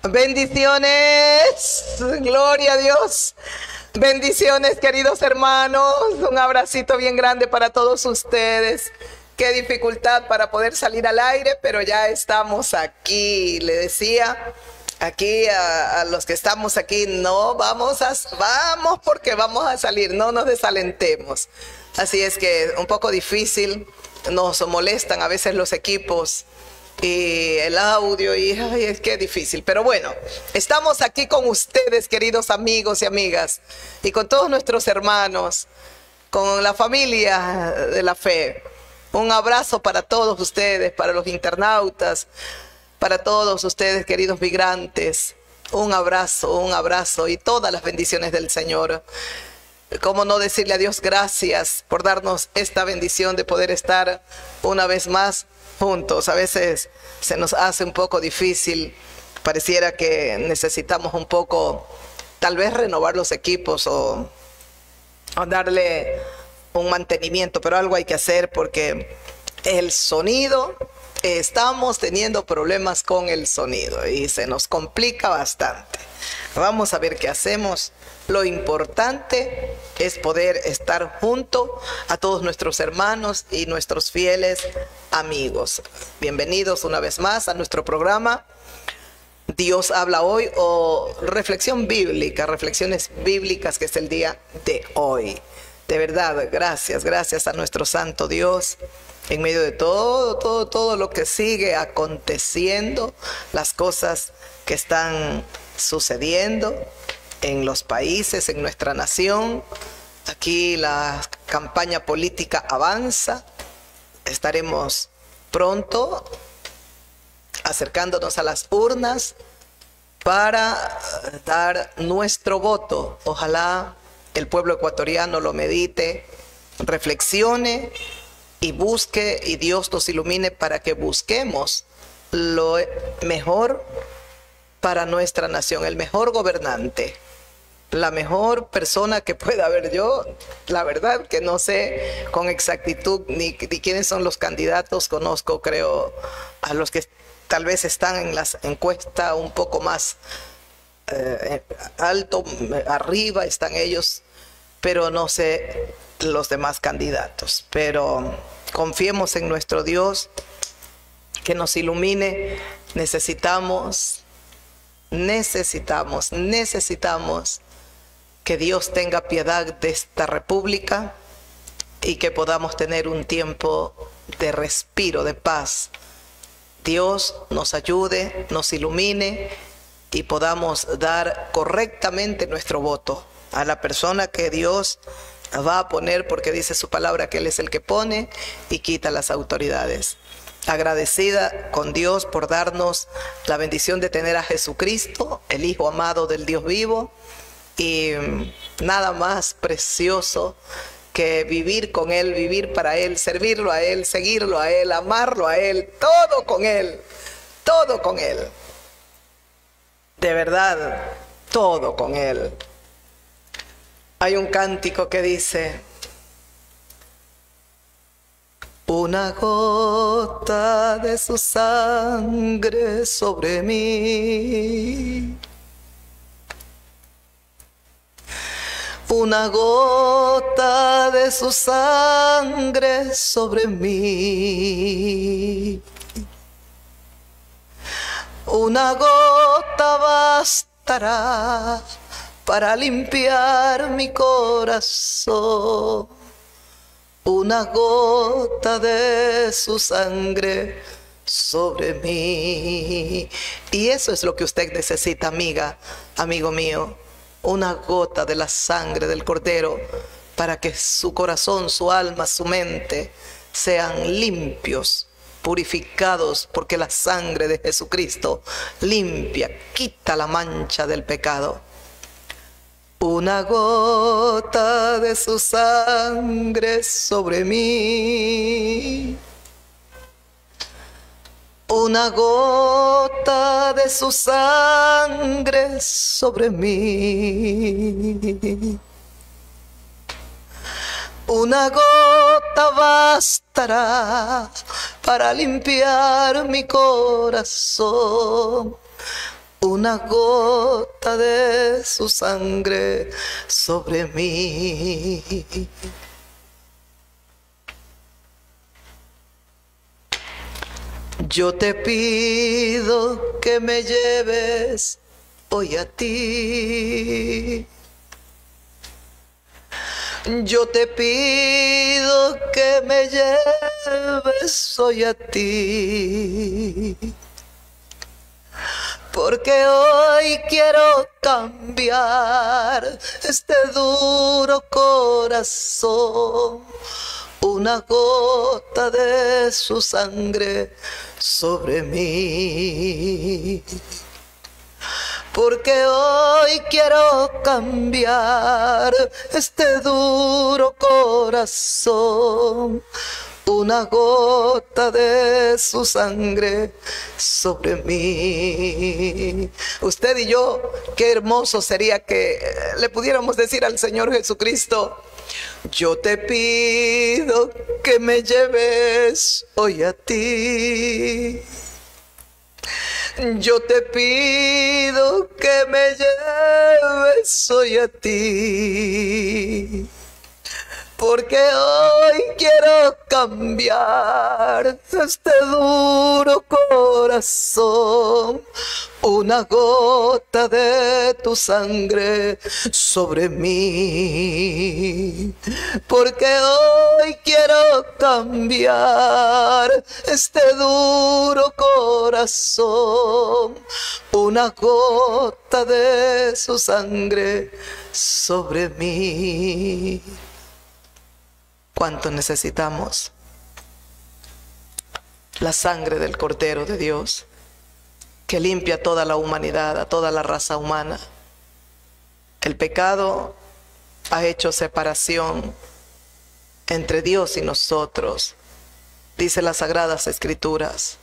Bendiciones, gloria a Dios. Bendiciones, queridos hermanos. Un abracito bien grande para todos ustedes. Qué dificultad para poder salir al aire, pero ya estamos aquí. Le decía aquí a los que estamos aquí, no vamos porque vamos a salir, no nos desalentemos. Así es que un poco difícil, nos molestan a veces los equipos y el audio, y ay, es que es difícil, pero bueno, estamos aquí con ustedes, queridos amigos y amigas, y con todos nuestros hermanos, con la familia de la fe. Un abrazo para todos ustedes, para los internautas, para todos ustedes, queridos migrantes. Un abrazo y todas las bendiciones del Señor. ¿Cómo no decirle a Dios gracias por darnos esta bendición de poder estar una vez más juntos? A veces se nos hace un poco difícil, pareciera que necesitamos un poco, tal vez renovar los equipos o darle un mantenimiento, pero algo hay que hacer porque el sonido, estamos teniendo problemas con el sonido y se nos complica bastante. Vamos a ver qué hacemos. Lo importante es poder estar junto a todos nuestros hermanos y nuestros fieles amigos. Bienvenidos una vez más a nuestro programa Dios habla hoy, o reflexión bíblica, reflexiones bíblicas, que es el día de hoy. De verdad, gracias a nuestro santo Dios. En medio de todo lo que sigue aconteciendo, las cosas que están sucediendo en los países, en nuestra nación. Aquí la campaña política avanza. Estaremos pronto acercándonos a las urnas para dar nuestro voto. Ojalá el pueblo ecuatoriano lo medite, reflexione y busque, y Dios nos ilumine para que busquemos lo mejor para nuestra nación, el mejor gobernante, la mejor persona que pueda haber. Yo, la verdad, que no sé con exactitud ni quiénes son los candidatos. Conozco, creo, a los que tal vez están en las encuestas un poco más alto, arriba están ellos, pero no sé los demás candidatos. Pero confiemos en nuestro Dios, que nos ilumine. Necesitamos que Dios tenga piedad de esta república y que podamos tener un tiempo de respiro, de paz. Dios nos ayude, nos ilumine y podamos dar correctamente nuestro voto a la persona que Dios va a poner, porque dice su palabra que Él es el que pone y quita las autoridades. Agradecida con Dios por darnos la bendición de tener a Jesucristo, el Hijo amado del Dios vivo, y nada más precioso que vivir con Él, vivir para Él, servirlo a Él, seguirlo a Él, amarlo a Él, todo con Él, todo con Él. De verdad, todo con Él. Hay un cántico que dice: una gota de su sangre sobre mí, una gota de su sangre sobre mí, una gota bastará para limpiar mi corazón, una gota de su sangre sobre mí. Y eso es lo que usted necesita, amiga, amigo mío. Una gota de la sangre del Cordero para que su corazón, su alma, su mente sean limpios, purificados, porque la sangre de Jesucristo limpia, quita la mancha del pecado. Una gota de su sangre sobre mí, una gota de su sangre sobre mí, una gota bastará para limpiar mi corazón. Una gota de su sangre sobre mí. Yo te pido que me lleves hoy a ti. Yo te pido que me lleves hoy a ti. Porque hoy quiero cambiar este duro corazón. Una gota de su sangre sobre mí. Porque hoy quiero cambiar este duro corazón. Una gota de su sangre sobre mí. Usted y yo, qué hermoso sería que le pudiéramos decir al Señor Jesucristo: yo te pido que me lleves hoy a ti. Yo te pido que me lleves hoy a ti. Porque hoy quiero cambiar este duro corazón. Una gota de tu sangre sobre mí. Porque hoy quiero cambiar este duro corazón. Una gota de su sangre sobre mí. ¿Cuánto necesitamos la sangre del Cordero de Dios, que limpia a toda la humanidad, a toda la raza humana? El pecado ha hecho separación entre Dios y nosotros, dice las Sagradas Escrituras.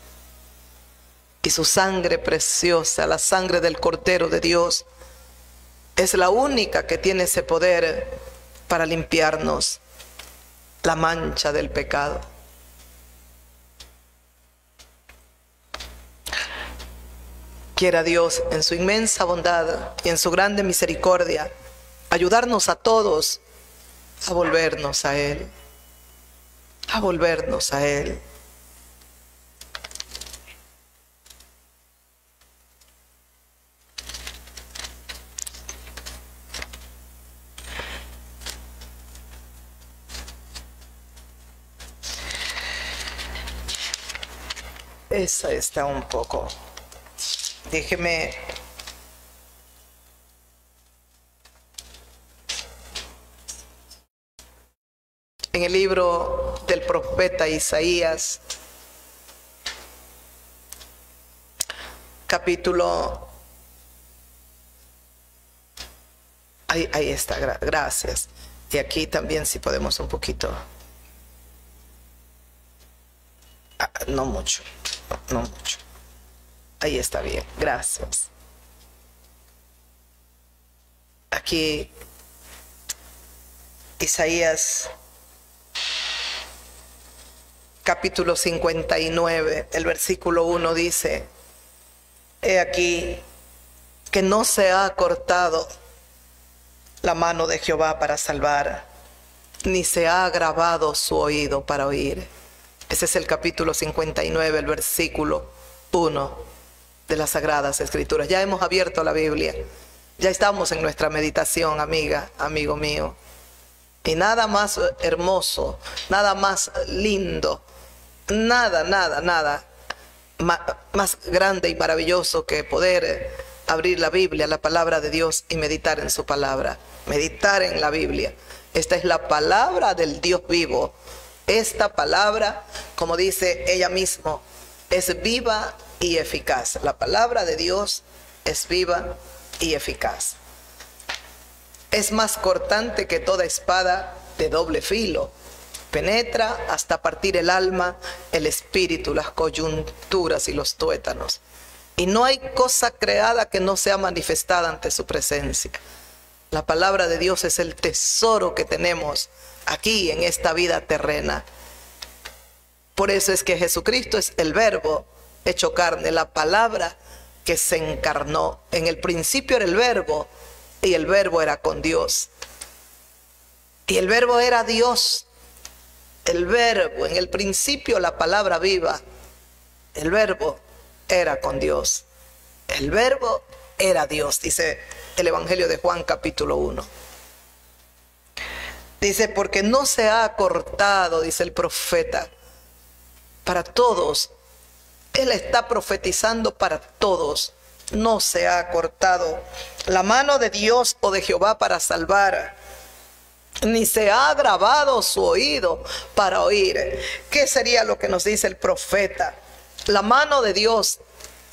Y su sangre preciosa, la sangre del Cordero de Dios, es la única que tiene ese poder para limpiarnos la mancha del pecado. Quiera Dios, en su inmensa bondad y en su grande misericordia, ayudarnos a todos a volvernos a Él, a volvernos a Él. Esa está un poco. Déjeme. En el libro del profeta Isaías, capítulo. Ahí está, gracias. Y aquí también si podemos un poquito. No mucho, no mucho. Ahí está bien, gracias. Aquí, Isaías, capítulo 59, el versículo 1 dice: he aquí que no se ha cortado la mano de Jehová para salvar, ni se ha agravado su oído para oír. Ese es el capítulo 59, el versículo 1 de las Sagradas Escrituras. Ya hemos abierto la Biblia. Ya estamos en nuestra meditación, amiga, amigo mío. Y nada más hermoso, nada más lindo, nada más grande y maravilloso que poder abrir la Biblia, la palabra de Dios, y meditar en su palabra. Meditar en la Biblia. Esta es la palabra del Dios vivo. Esta palabra, como dice ella misma, es viva y eficaz. La palabra de Dios es viva y eficaz. Es más cortante que toda espada de doble filo. Penetra hasta partir el alma, el espíritu, las coyunturas y los tuétanos. Y no hay cosa creada que no sea manifestada ante su presencia. La palabra de Dios es el tesoro que tenemos aquí en esta vida terrena. Por eso es que Jesucristo es el Verbo hecho carne, la palabra que se encarnó. En el principio era el Verbo, y el Verbo era con Dios. Y el Verbo era Dios. El Verbo, en el principio la palabra viva. El Verbo era con Dios. El Verbo era Dios, dice el Evangelio de Juan capítulo 1. Dice, porque no se ha cortado, dice el profeta, para todos. Él está profetizando para todos. No se ha cortado la mano de Dios o de Jehová para salvar, ni se ha agravado su oído para oír. ¿Qué sería lo que nos dice el profeta? La mano de Dios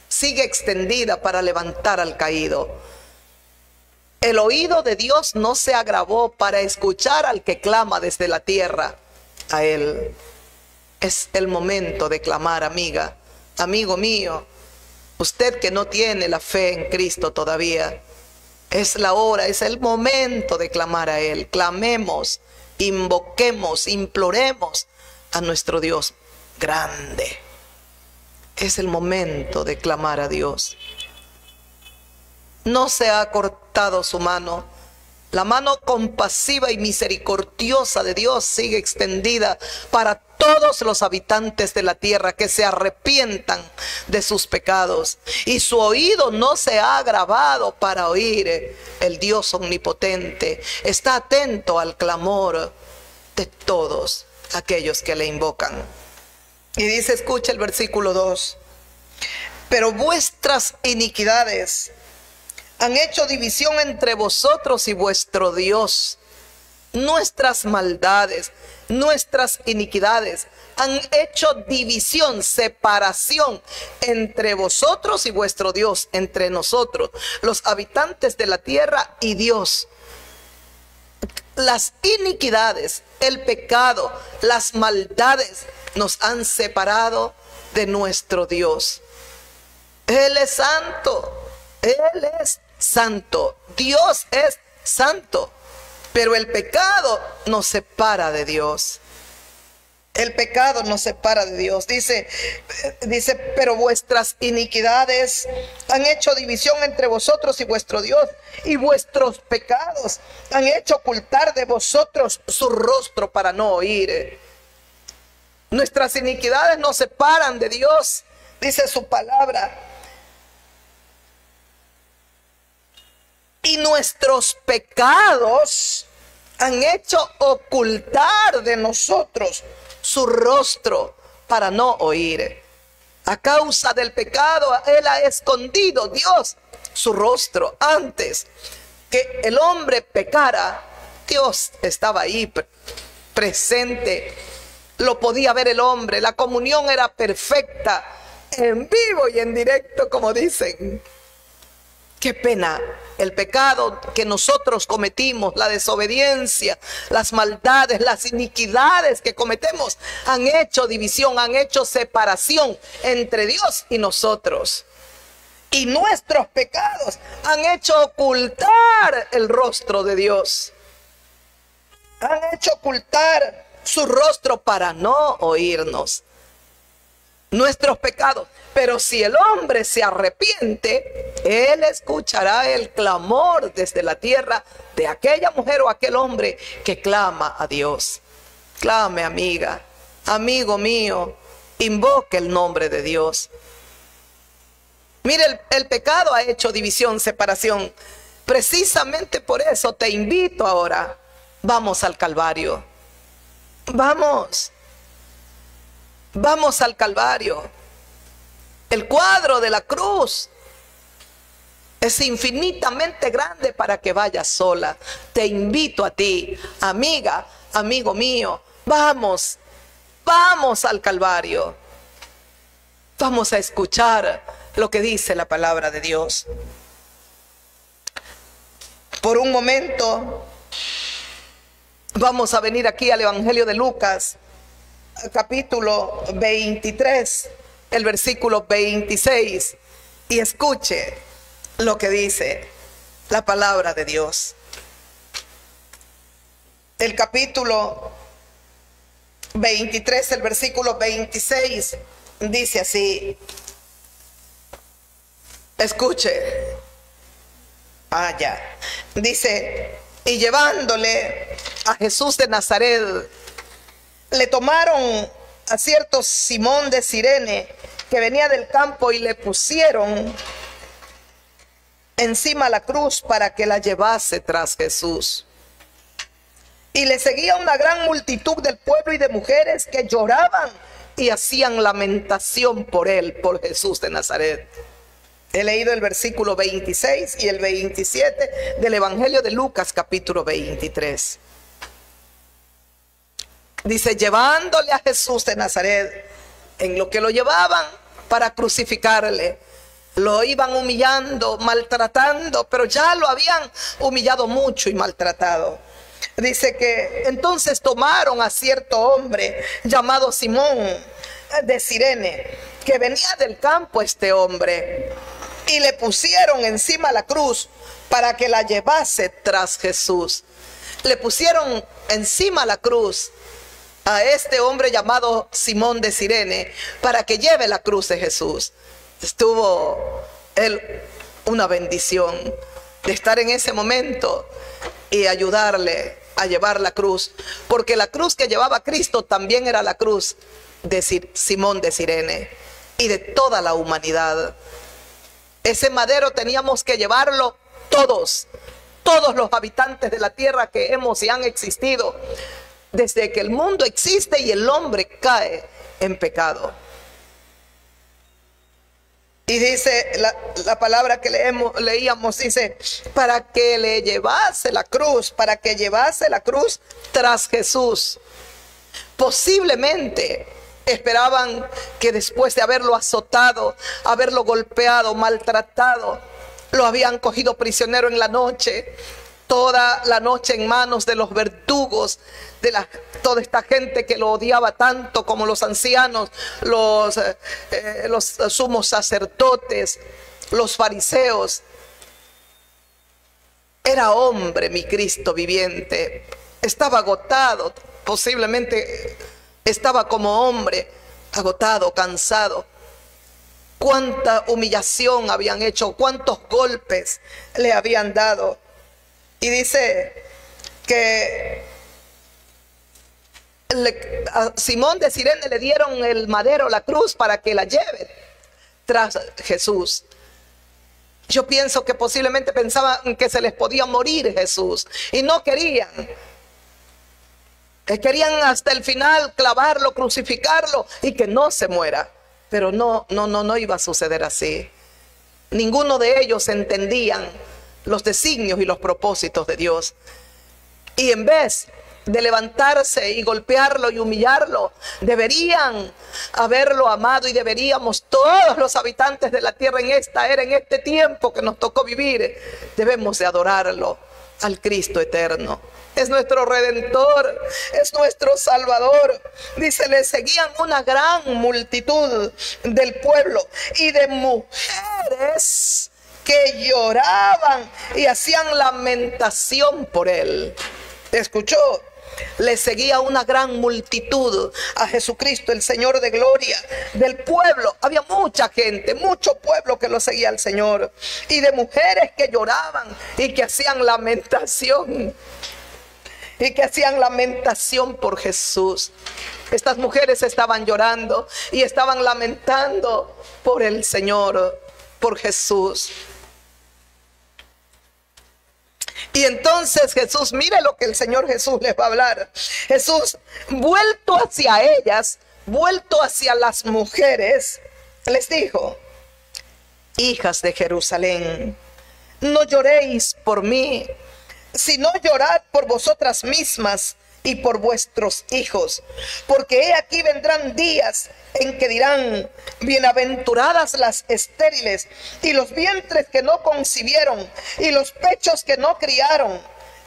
sigue extendida para levantar al caído. El oído de Dios no se agravó para escuchar al que clama desde la tierra a Él. Es el momento de clamar, amiga, amigo mío. Usted que no tiene la fe en Cristo todavía, es la hora, es el momento de clamar a Él. Clamemos, invoquemos, imploremos a nuestro Dios grande. Es el momento de clamar a Dios. No se ha cortado su mano. La mano compasiva y misericordiosa de Dios sigue extendida para todos los habitantes de la tierra que se arrepientan de sus pecados. Y su oído no se ha agravado para oír. El Dios omnipotente está atento al clamor de todos aquellos que le invocan. Y dice, escucha el versículo 2. Pero vuestras iniquidades han hecho división entre vosotros y vuestro Dios. Nuestras maldades, nuestras iniquidades han hecho división, separación entre vosotros y vuestro Dios, entre nosotros, los habitantes de la tierra y Dios. Las iniquidades, el pecado, las maldades nos han separado de nuestro Dios. Él es santo, Él es santo, Dios es santo, pero el pecado nos separa de Dios. El pecado nos separa de Dios. Dice, pero vuestras iniquidades han hecho división entre vosotros y vuestro Dios, y vuestros pecados han hecho ocultar de vosotros su rostro para no oír. Nuestras iniquidades nos separan de Dios, dice su palabra. Y nuestros pecados han hecho ocultar de nosotros su rostro para no oír. A causa del pecado, Él ha escondido, Dios, su rostro. Antes que el hombre pecara, Dios estaba ahí presente. Lo podía ver el hombre. La comunión era perfecta, en vivo y en directo, como dicen. Qué pena, el pecado que nosotros cometimos, la desobediencia, las maldades, las iniquidades que cometemos han hecho división, han hecho separación entre Dios y nosotros. Y nuestros pecados han hecho ocultar el rostro de Dios. Han hecho ocultar su rostro para no oírnos. Nuestros pecados. Pero si el hombre se arrepiente, Él escuchará el clamor desde la tierra de aquella mujer o aquel hombre que clama a Dios. Clame, amiga, amigo mío, invoque el nombre de Dios. Mire, el pecado ha hecho división, separación. Precisamente por eso te invito ahora. Vamos al Calvario. Vamos. Vamos al Calvario. El cuadro de la cruz es infinitamente grande para que vayas sola. Te invito a ti, amiga, amigo mío, vamos, vamos al Calvario. Vamos a escuchar lo que dice la palabra de Dios. Por un momento, vamos a venir aquí al Evangelio de Lucas, capítulo 23. El versículo 26, y escuche lo que dice la palabra de Dios. El capítulo 23, el versículo 26, dice así. Escuche. Ya. Dice, y llevándole a Jesús de Nazaret, le tomaron a cierto Simón de Cirene, que venía del campo, y le pusieron encima la cruz para que la llevase tras Jesús. Y le seguía una gran multitud del pueblo y de mujeres que lloraban y hacían lamentación por él, por Jesús de Nazaret. He leído el versículo 26 y el 27 del Evangelio de Lucas, capítulo 23. Dice, llevándole a Jesús de Nazaret, en lo que lo llevaban para crucificarle, lo iban humillando, maltratando, pero ya lo habían humillado mucho y maltratado. Dice que entonces tomaron a cierto hombre llamado Simón de Cirene, que venía del campo este hombre, y le pusieron encima la cruz para que la llevase tras Jesús. Le pusieron encima la cruz a este hombre llamado Simón de Cirene para que lleve la cruz de Jesús. Estuvo él una bendición de estar en ese momento y ayudarle a llevar la cruz, porque la cruz que llevaba Cristo también era la cruz de Simón de Cirene y de toda la humanidad. Ese madero teníamos que llevarlo todos los habitantes de la tierra que hemos y han existido desde que el mundo existe y el hombre cae en pecado. Y dice la palabra que leíamos, dice, para que le llevase la cruz, para que llevase la cruz tras Jesús. Posiblemente esperaban que después de haberlo azotado, haberlo golpeado, maltratado, lo habían cogido prisionero en la noche, toda la noche en manos de los verdugos, de toda esta gente que lo odiaba tanto, como los ancianos, los sumos sacerdotes, los fariseos. Era hombre, mi Cristo viviente. Estaba agotado, posiblemente estaba como hombre, agotado, cansado. Cuánta humillación habían hecho, cuántos golpes le habían dado. Y dice que a Simón de Cirene le dieron el madero, la cruz, para que la lleve tras Jesús. Yo pienso que posiblemente pensaban que se les podía morir Jesús y no querían. Querían hasta el final clavarlo, crucificarlo y que no se muera. Pero no iba a suceder así. Ninguno de ellos entendían los designios y los propósitos de Dios. Y en vez de levantarse y golpearlo y humillarlo, deberían haberlo amado, y deberíamos todos los habitantes de la tierra en esta era, en este tiempo que nos tocó vivir, debemos de adorarlo al Cristo eterno. Es nuestro Redentor, es nuestro Salvador. Dice, le seguían una gran multitud del pueblo y de mujeres que lloraban y hacían lamentación por él. ¿Escuchó? Le seguía una gran multitud a Jesucristo, el Señor de gloria, del pueblo. Había mucha gente, mucho pueblo que lo seguía al Señor, y de mujeres que lloraban y que hacían lamentación. Y que hacían lamentación por Jesús. Estas mujeres estaban llorando y estaban lamentando por el Señor, por Jesús. Y entonces Jesús, mire lo que el Señor Jesús les va a hablar. Jesús, vuelto hacia ellas, vuelto hacia las mujeres, les dijo: hijas de Jerusalén, no lloréis por mí, sino llorad por vosotras mismas y por vuestros hijos, porque he aquí vendrán días en que dirán: bienaventuradas las estériles y los vientres que no concibieron y los pechos que no criaron.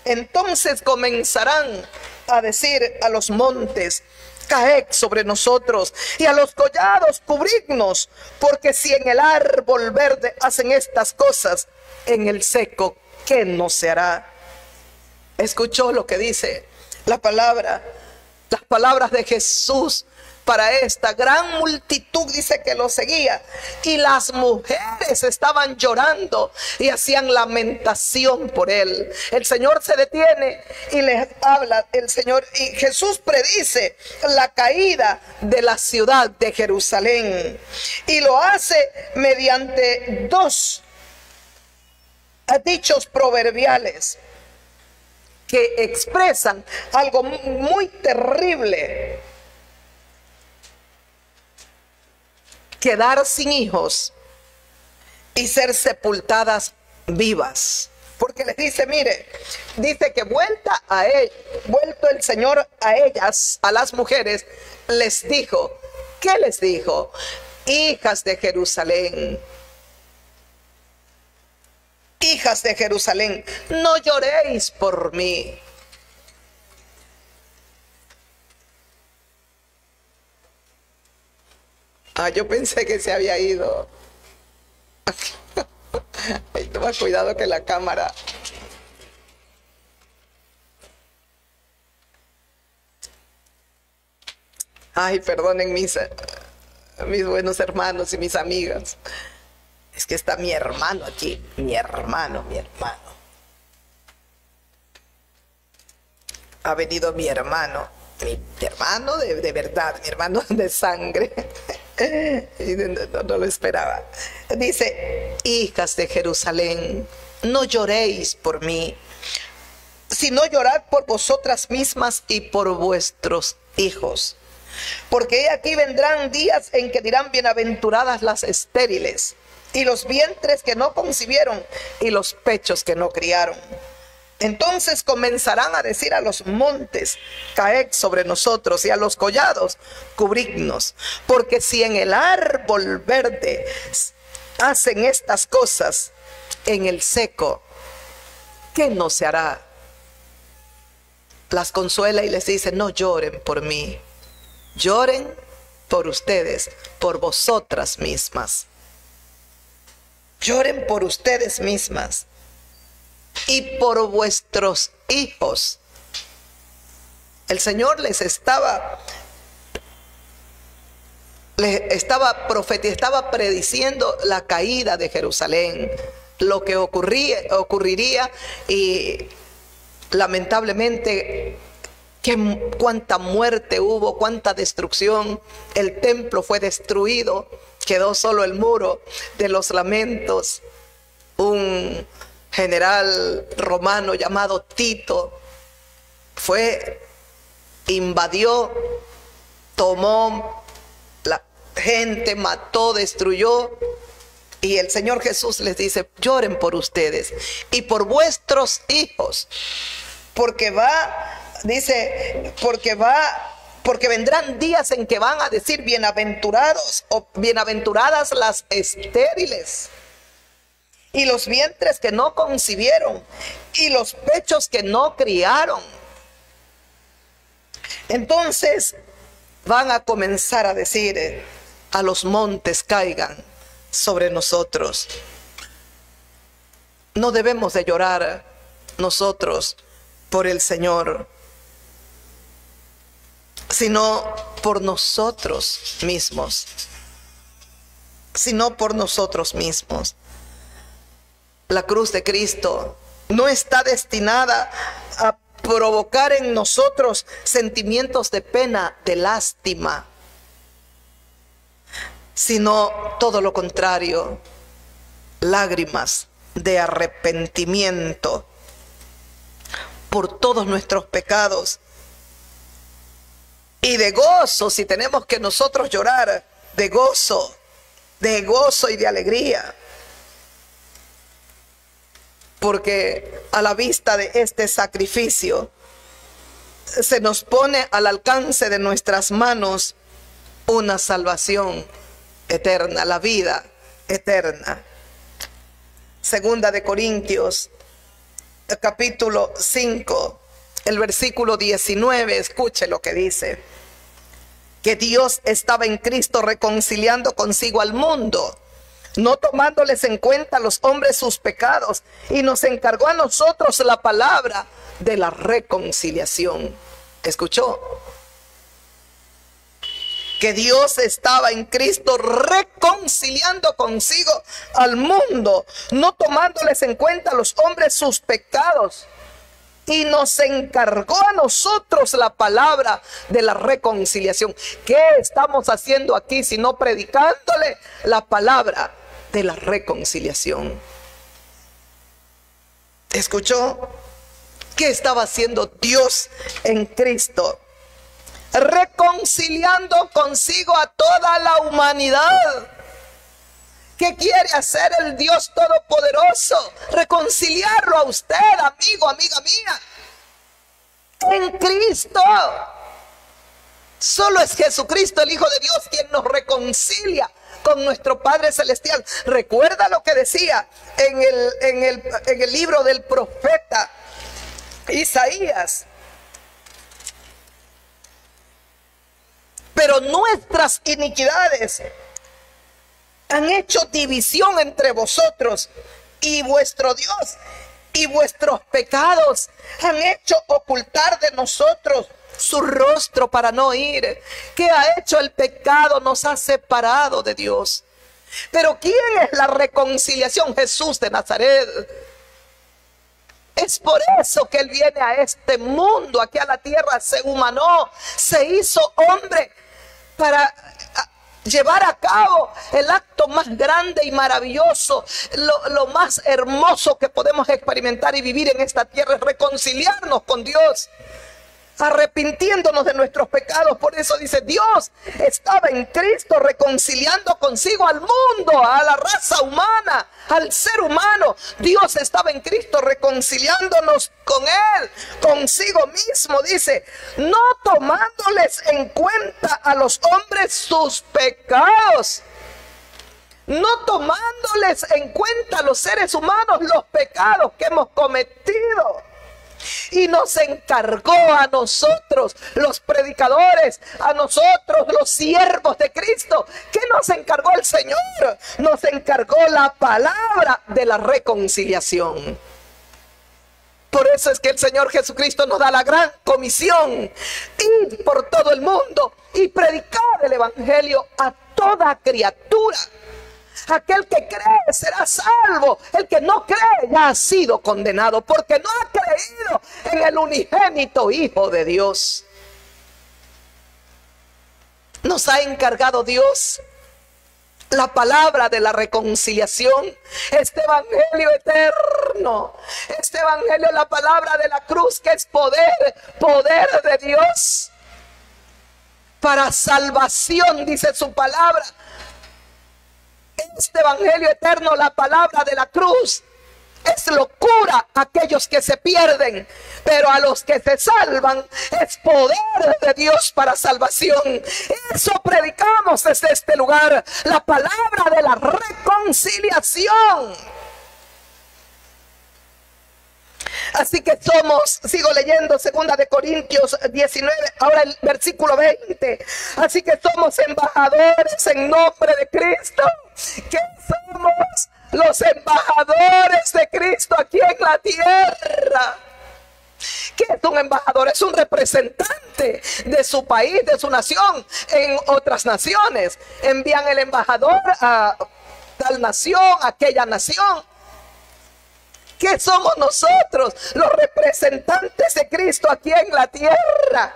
Entonces comenzarán a decir a los montes: caed sobre nosotros, y a los collados cubridnos, porque si en el árbol verde hacen estas cosas, en el seco, ¿qué no se hará? ¿Escuchó lo que dice la palabra? Las palabras de Jesús para esta gran multitud, dice que lo seguía, y las mujeres estaban llorando y hacían lamentación por él. El Señor se detiene y les habla, el Señor, y Jesús predice la caída de la ciudad de Jerusalén, y lo hace mediante dos dichos proverbiales que expresan algo muy terrible: quedar sin hijos y ser sepultadas vivas. Porque les dice, mire, dice que vuelto el Señor a ellas, a las mujeres, les dijo, ¿qué les dijo? Hijas de Jerusalén, hijas de Jerusalén, no lloréis por mí. Yo pensé que se había ido. Ay, toma cuidado que la cámara. Ay, perdonen mis buenos hermanos y mis amigas. Es que está mi hermano aquí, mi hermano. Ha venido mi hermano de verdad, mi hermano de sangre. Y no lo esperaba. Dice, hijas de Jerusalén, no lloréis por mí, sino llorad por vosotras mismas y por vuestros hijos. Porque he aquí vendrán días en que dirán, bienaventuradas las estériles, y los vientres que no concibieron, y los pechos que no criaron. Entonces comenzarán a decir a los montes, caed sobre nosotros, y a los collados, cubridnos. Porque si en el árbol verde hacen estas cosas, en el seco, ¿qué no se hará? Las consuela y les dice, no lloren por mí, lloren por ustedes, por vosotras mismas. Lloren por ustedes mismas y por vuestros hijos. El Señor les estaba prediciendo la caída de Jerusalén, lo que ocurriría, y lamentablemente cuánta muerte hubo, cuánta destrucción. El templo fue destruido, quedó solo el muro de los lamentos. Un general romano llamado Tito invadió, tomó la gente, mató, destruyó. Y el Señor Jesús les dice, lloren por ustedes y por vuestros hijos, porque vendrán días en que van a decir, bienaventurados o bienaventuradas las estériles, y los vientres que no concibieron, y los pechos que no criaron. Entonces van a comenzar a decir, a los montes caigan sobre nosotros. No debemos de llorar nosotros por el Señor, sino por nosotros mismos. La cruz de Cristo no está destinada a provocar en nosotros sentimientos de pena, de lástima, sino todo lo contrario, lágrimas de arrepentimiento por todos nuestros pecados, y de gozo, si tenemos que nosotros llorar, de gozo y de alegría, porque a la vista de este sacrificio se nos pone al alcance de nuestras manos una salvación eterna, la vida eterna. Segunda de Corintios, capítulo 5, el versículo 19, escuche lo que dice: que Dios estaba en Cristo reconciliando consigo al mundo, no tomándoles en cuenta a los hombres sus pecados, y nos encargó a nosotros la palabra de la reconciliación. ¿Escuchó? que Dios estaba en Cristo reconciliando consigo al mundo, no tomándoles en cuenta a los hombres sus pecados. Y nos encargó a nosotros la palabra de la reconciliación. ¿Qué estamos haciendo aquí sino predicándole la palabra de la reconciliación? ¿Escuchó? ¿Qué estaba haciendo Dios en Cristo? Reconciliando consigo a toda la humanidad. ¿Qué quiere hacer el Dios Todopoderoso? Reconciliarlo a usted, amigo, amiga mía, en Cristo. Solo es Jesucristo, el Hijo de Dios, quien nos reconcilia con nuestro Padre Celestial. Recuerda lo que decía en el libro del profeta Isaías. Pero nuestras iniquidades han hecho división entre vosotros y vuestro Dios, y vuestros pecados han hecho ocultar de nosotros su rostro para no oír. ¿Qué ha hecho el pecado? Nos ha separado de Dios. Pero ¿quién es la reconciliación? Jesús de Nazaret. Es por eso que Él viene a este mundo, aquí a la tierra, se humanó, se hizo hombre para llevar a cabo el acto más grande y maravilloso, lo más hermoso que podemos experimentar y vivir en esta tierra, es reconciliarnos con Dios, arrepintiéndonos de nuestros pecados. Por eso dice, Dios estaba en Cristo reconciliando consigo al mundo, a la raza humana, al ser humano. Dios estaba en Cristo reconciliándonos con Él, consigo mismo, dice, no tomándoles en cuenta a los hombres sus pecados. No tomándoles en cuenta a los seres humanos los pecados que hemos cometido. Y nos encargó a nosotros, los predicadores, a nosotros, los siervos de Cristo. ¿Qué nos encargó el Señor? Nos encargó la palabra de la reconciliación. Por eso es que el Señor Jesucristo nos da la gran comisión: ir por todo el mundo y predicar el evangelio a toda criatura. Aquel que cree será salvo, el que no cree ya ha sido condenado, porque no ha creído en el unigénito Hijo de Dios. Nos ha encargado Dios la palabra de la reconciliación, este evangelio eterno, este evangelio, la palabra de la cruz, que es poder de Dios para salvación, dice su palabra. Este evangelio eterno, la palabra de la cruz, es locura a aquellos que se pierden, pero a los que se salvan es poder de Dios para salvación. Eso predicamos desde este lugar, la palabra de la reconciliación. Así que somos, sigo leyendo 2 de Corintios 19, ahora el versículo 20. Así que somos embajadores en nombre de Cristo. ¿Qué somos? Los embajadores de Cristo aquí en la tierra. ¿Qué es un embajador? Es un representante de su país, de su nación, en otras naciones. Envían el embajador a tal nación, a aquella nación. ¿Qué somos nosotros? Los representantes de Cristo aquí en la tierra.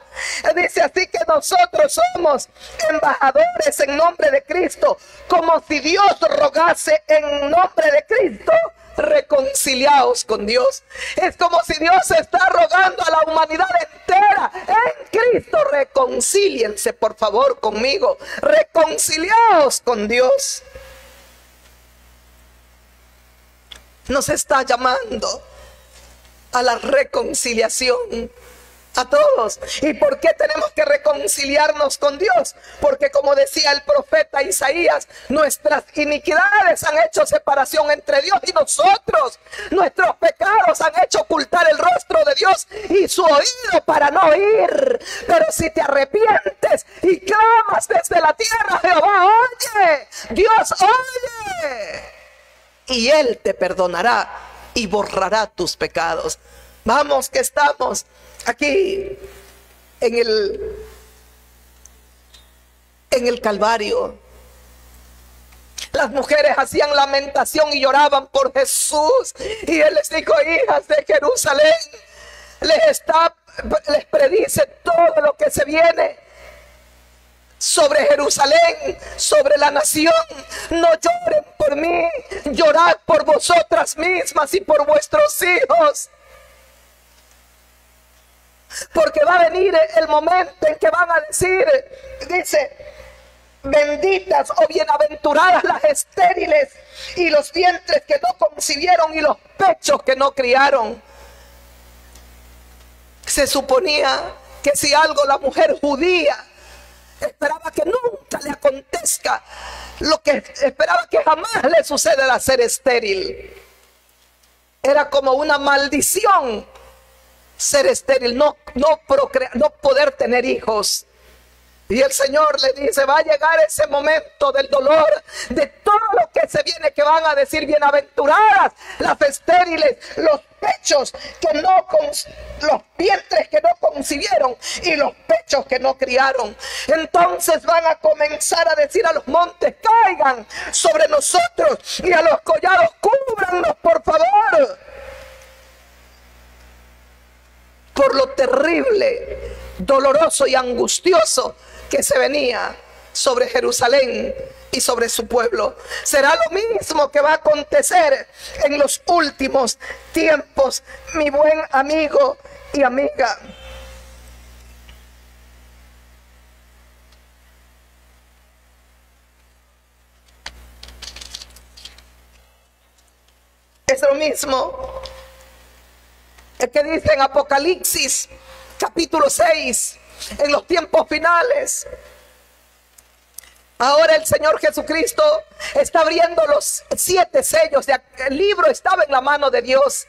Dice así que nosotros somos embajadores en nombre de Cristo, como si Dios rogase en nombre de Cristo: reconciliaos con Dios. Es como si Dios está rogando a la humanidad entera: en Cristo reconcíliense por favor conmigo, reconciliaos con Dios. Nos está llamando a la reconciliación a todos. ¿Y por qué tenemos que reconciliarnos con Dios? Porque, como decía el profeta Isaías, nuestras iniquidades han hecho separación entre Dios y nosotros. Nuestros pecados han hecho ocultar el rostro de Dios y su oído para no oír. Pero si te arrepientes y clamas desde la tierra, Jehová oye, Dios oye, y Él te perdonará y borrará tus pecados. Vamos, que estamos aquí en en el Calvario. Las mujeres hacían lamentación y lloraban por Jesús. Y Él les dijo: hijas de Jerusalén, les predice todo lo que se viene sobre Jerusalén, sobre la nación. No lloren por mí, llorad por vosotras mismas y por vuestros hijos. Porque va a venir el momento en que van a decir, dice: benditas o bienaventuradas las estériles y los vientres que no concibieron y los pechos que no criaron. Se suponía que si algo la mujer judía esperaba que nunca le acontezca, lo que esperaba que jamás le suceda era ser estéril. Era como una maldición ser estéril, no procrear, no poder tener hijos. Y el Señor le dice: va a llegar ese momento del dolor, de todo lo que se viene, que van a decir: bienaventuradas las estériles, los pechos que no, los vientres que no concibieron y los pechos que no criaron. Entonces van a comenzar a decir a los montes: caigan sobre nosotros, y a los collados: cúbrannos por favor. Por lo terrible, doloroso y angustioso que se venía sobre Jerusalén y sobre su pueblo. Será lo mismo que va a acontecer en los últimos tiempos, mi buen amigo y amiga. Es lo mismo el que dice en Apocalipsis capítulo 6, en los tiempos finales. Ahora el Señor Jesucristo está abriendo los 7 sellos. El libro estaba en la mano de Dios,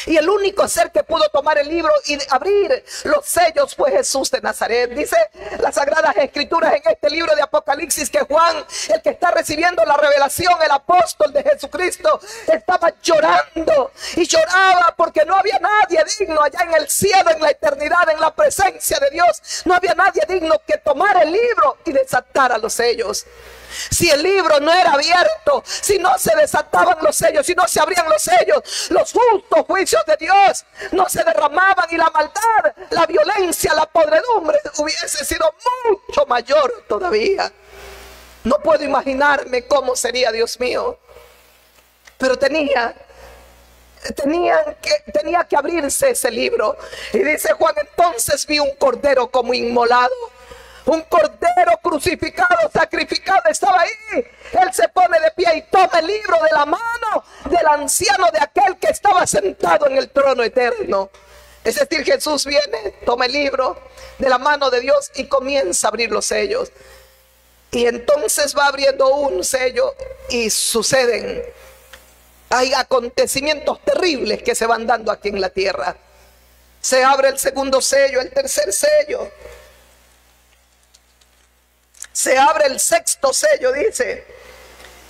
y el único ser que pudo tomar el libro y abrir los sellos fue Jesús de Nazaret. Dice las Sagradas Escrituras en este libro de Apocalipsis que Juan, el que está recibiendo la revelación, el apóstol de Jesucristo, estaba llorando y lloraba porque no había nadie digno allá en el cielo, en la eternidad, en la presencia de Dios. No había nadie digno que tomara el libro y desatara los sellos. Si el libro no era abierto, si no se desataban los sellos, si no se abrían los sellos, los justos juicios de Dios no se derramaban, y la maldad, la violencia, la podredumbre hubiese sido mucho mayor todavía. No puedo imaginarme cómo sería, Dios mío. Pero tenía que abrirse ese libro. Y dice Juan: entonces vi un cordero como inmolado, un cordero crucificado, sacrificado, estaba ahí. Él se pone de pie y toma el libro de la mano del anciano, de aquel que estaba sentado en el trono eterno. Es decir, Jesús viene, toma el libro de la mano de Dios y comienza a abrir los sellos. Y entonces va abriendo un sello y suceden, hay acontecimientos terribles que se van dando aquí en la tierra. Se abre el segundo sello, el tercer sello. Se abre el sexto sello, dice.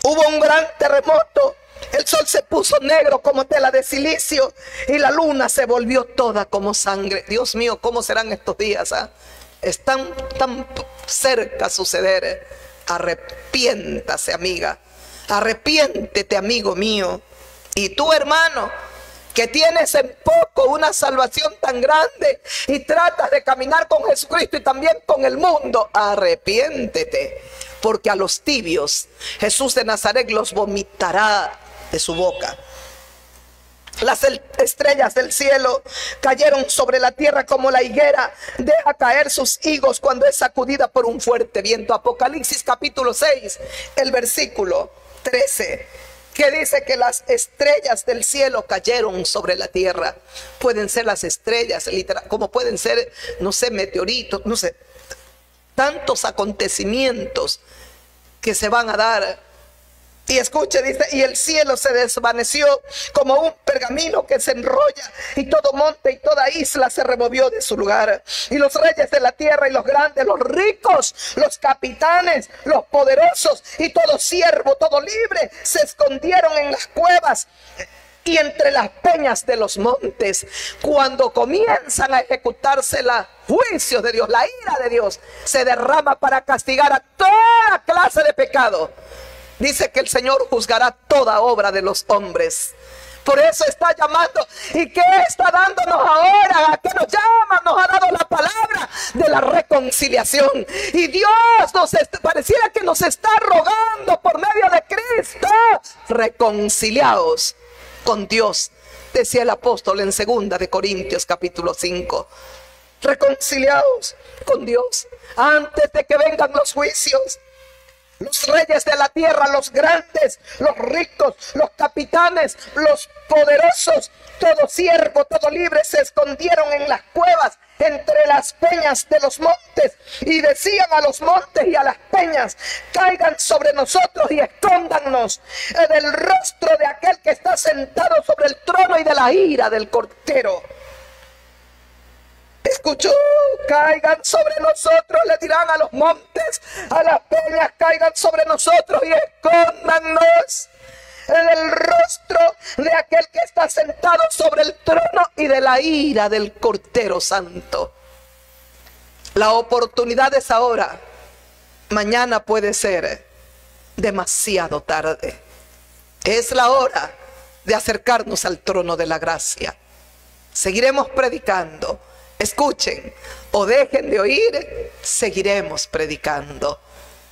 Hubo un gran terremoto. El sol se puso negro como tela de silicio y la luna se volvió toda como sangre. Dios mío, ¿cómo serán estos días? Están tan cerca a suceder. Arrepiéntase, amiga. Arrepiéntete, amigo mío. Y tú, hermano, que tienes en poco una salvación tan grande y tratas de caminar con Jesucristo y también con el mundo, arrepiéntete, porque a los tibios Jesús de Nazaret los vomitará de su boca. Las estrellas del cielo cayeron sobre la tierra como la higuera deja caer sus higos cuando es sacudida por un fuerte viento. Apocalipsis capítulo 6, el versículo 13. Que dice que las estrellas del cielo cayeron sobre la tierra. Pueden ser las estrellas, literal, como pueden ser, no sé, meteoritos, no sé. Tantos acontecimientos que se van a dar. Y escuche, dice: y el cielo se desvaneció como un pergamino que se enrolla, y todo monte y toda isla se removió de su lugar. Y los reyes de la tierra y los grandes, los ricos, los capitanes, los poderosos y todo siervo, todo libre, se escondieron en las cuevas y entre las peñas de los montes. Cuando comienzan a ejecutarse los juicios de Dios, la ira de Dios se derrama para castigar a todos toda clase de pecado. Dice que el Señor juzgará toda obra de los hombres. Por eso está llamando. ¿Y qué está dándonos ahora? ¿A qué nos llama? Nos ha dado la palabra de la reconciliación. Y Dios pareciera que nos está rogando por medio de Cristo: reconciliaos con Dios. Decía el apóstol en 2 de Corintios capítulo 5. Reconciliaos con Dios antes de que vengan los juicios. Los reyes de la tierra, los grandes, los ricos, los capitanes, los poderosos, todo siervo, todo libre, se escondieron en las cuevas, entre las peñas de los montes, y decían a los montes y a las peñas: caigan sobre nosotros y escóndannos del rostro de aquel que está sentado sobre el trono y de la ira del Cordero. Escuchó: caigan sobre nosotros, le dirán a los montes, a las peñas, caigan sobre nosotros y escóndannos en el rostro de aquel que está sentado sobre el trono y de la ira del Cordero Santo. La oportunidad es ahora. Mañana puede ser demasiado tarde. Es la hora de acercarnos al trono de la gracia. Seguiremos predicando. Escuchen o dejen de oír, seguiremos predicando.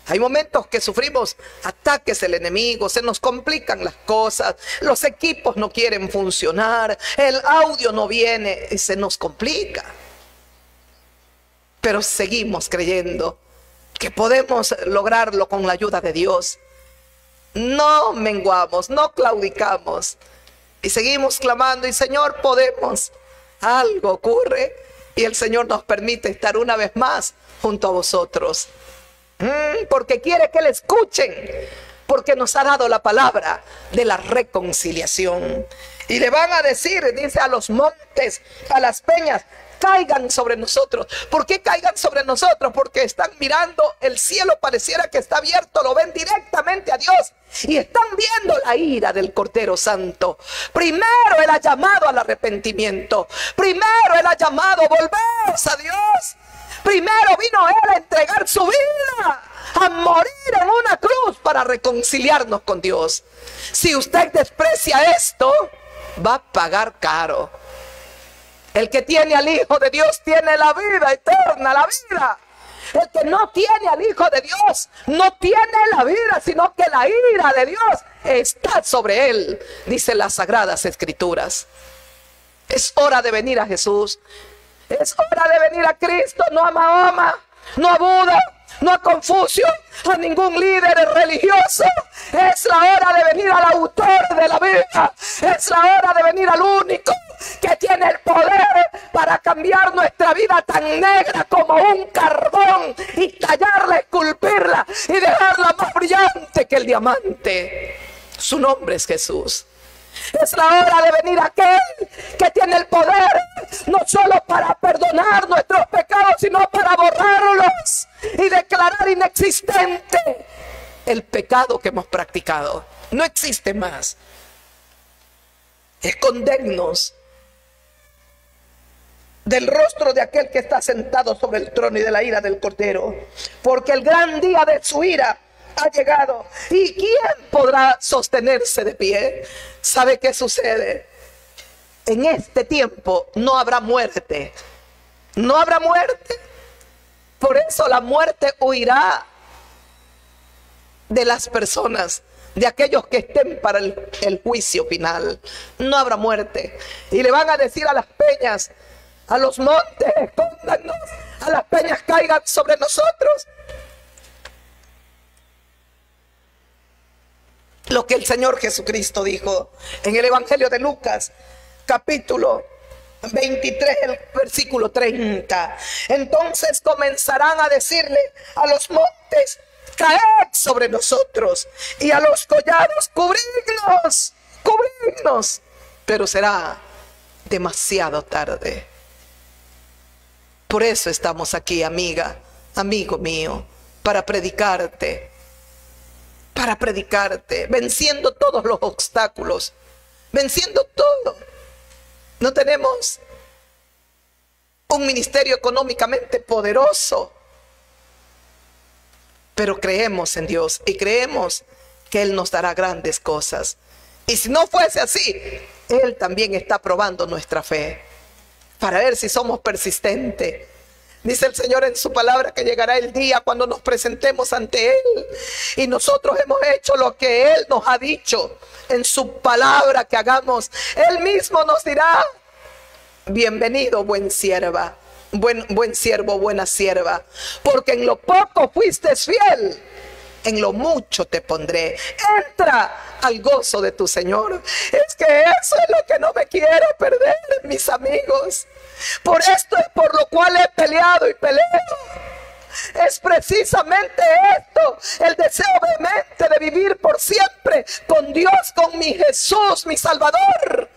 Hay momentos que sufrimos ataques del enemigo, se nos complican las cosas, los equipos no quieren funcionar, el audio no viene y se nos complica. Pero seguimos creyendo que podemos lograrlo con la ayuda de Dios. No menguamos, no claudicamos y seguimos clamando: y Señor, podemos. Algo ocurre y el Señor nos permite estar una vez más junto a vosotros. Porque quiere que le escuchen, porque nos ha dado la palabra de la reconciliación. Y le van a decir, dice, a los montes, a las peñas: caigan sobre nosotros. ¿Por qué caigan sobre nosotros? Porque están mirando el cielo, pareciera que está abierto, lo ven directamente a Dios y están viendo la ira del Cordero Santo. Primero Él ha llamado al arrepentimiento, primero Él ha llamado: volveos a Dios. Primero vino Él a entregar su vida, a morir en una cruz para reconciliarnos con Dios. Si usted desprecia esto, va a pagar caro. El que tiene al Hijo de Dios tiene la vida eterna, la vida. El que no tiene al Hijo de Dios no tiene la vida, sino que la ira de Dios está sobre él, dicen las Sagradas Escrituras. Es hora de venir a Jesús. Es hora de venir a Cristo, no a Mahoma, no a Buda, no a Confucio, a ningún líder religioso. Es la hora de venir al autor de la vida. Es la hora de venir al único que tiene el poder para cambiar nuestra vida tan negra como un carbón y tallarla, esculpirla y dejarla más brillante que el diamante. Su nombre es Jesús. Es la hora de venir a aquel que tiene el poder no solo para perdonar nuestros pecados, sino para borrarlos y declarar inexistente el pecado que hemos practicado. No existe más. Escondernos del rostro de aquel que está sentado sobre el trono y de la ira del Cordero, porque el gran día de su ira ha llegado. ¿Y quién podrá sostenerse de pie? ¿Sabe qué sucede? En este tiempo no habrá muerte. No habrá muerte. Por eso la muerte huirá de las personas, de aquellos que estén para el juicio final. No habrá muerte. Y le van a decir a las peñas, a los montes: escóndanos. A las peñas: caigan sobre nosotros. Lo que el Señor Jesucristo dijo en el Evangelio de Lucas, capítulo 23, el versículo 30. Entonces comenzarán a decirle a los montes: caed sobre nosotros, y a los collados: cubridnos, cubridnos. Pero será demasiado tarde. Por eso estamos aquí, amiga, amigo mío, para predicarte, venciendo todos los obstáculos, venciendo todo. No tenemos un ministerio económicamente poderoso, pero creemos en Dios y creemos que Él nos dará grandes cosas. Y si no fuese así, Él también está probando nuestra fe para ver si somos persistentes. Dice el Señor en su palabra que llegará el día cuando nos presentemos ante Él y nosotros hemos hecho lo que Él nos ha dicho en su palabra que hagamos. Él mismo nos dirá: bienvenido, buen sierva, buen siervo, buena sierva, porque en lo poco fuiste fiel, en lo mucho te pondré. Entra al gozo de tu Señor. Es que eso es lo que no me quiero perder, mis amigos. Por esto es por lo cual he peleado y peleo. Es precisamente esto, el deseo vehemente de vivir por siempre con Dios, con mi Jesús, mi Salvador,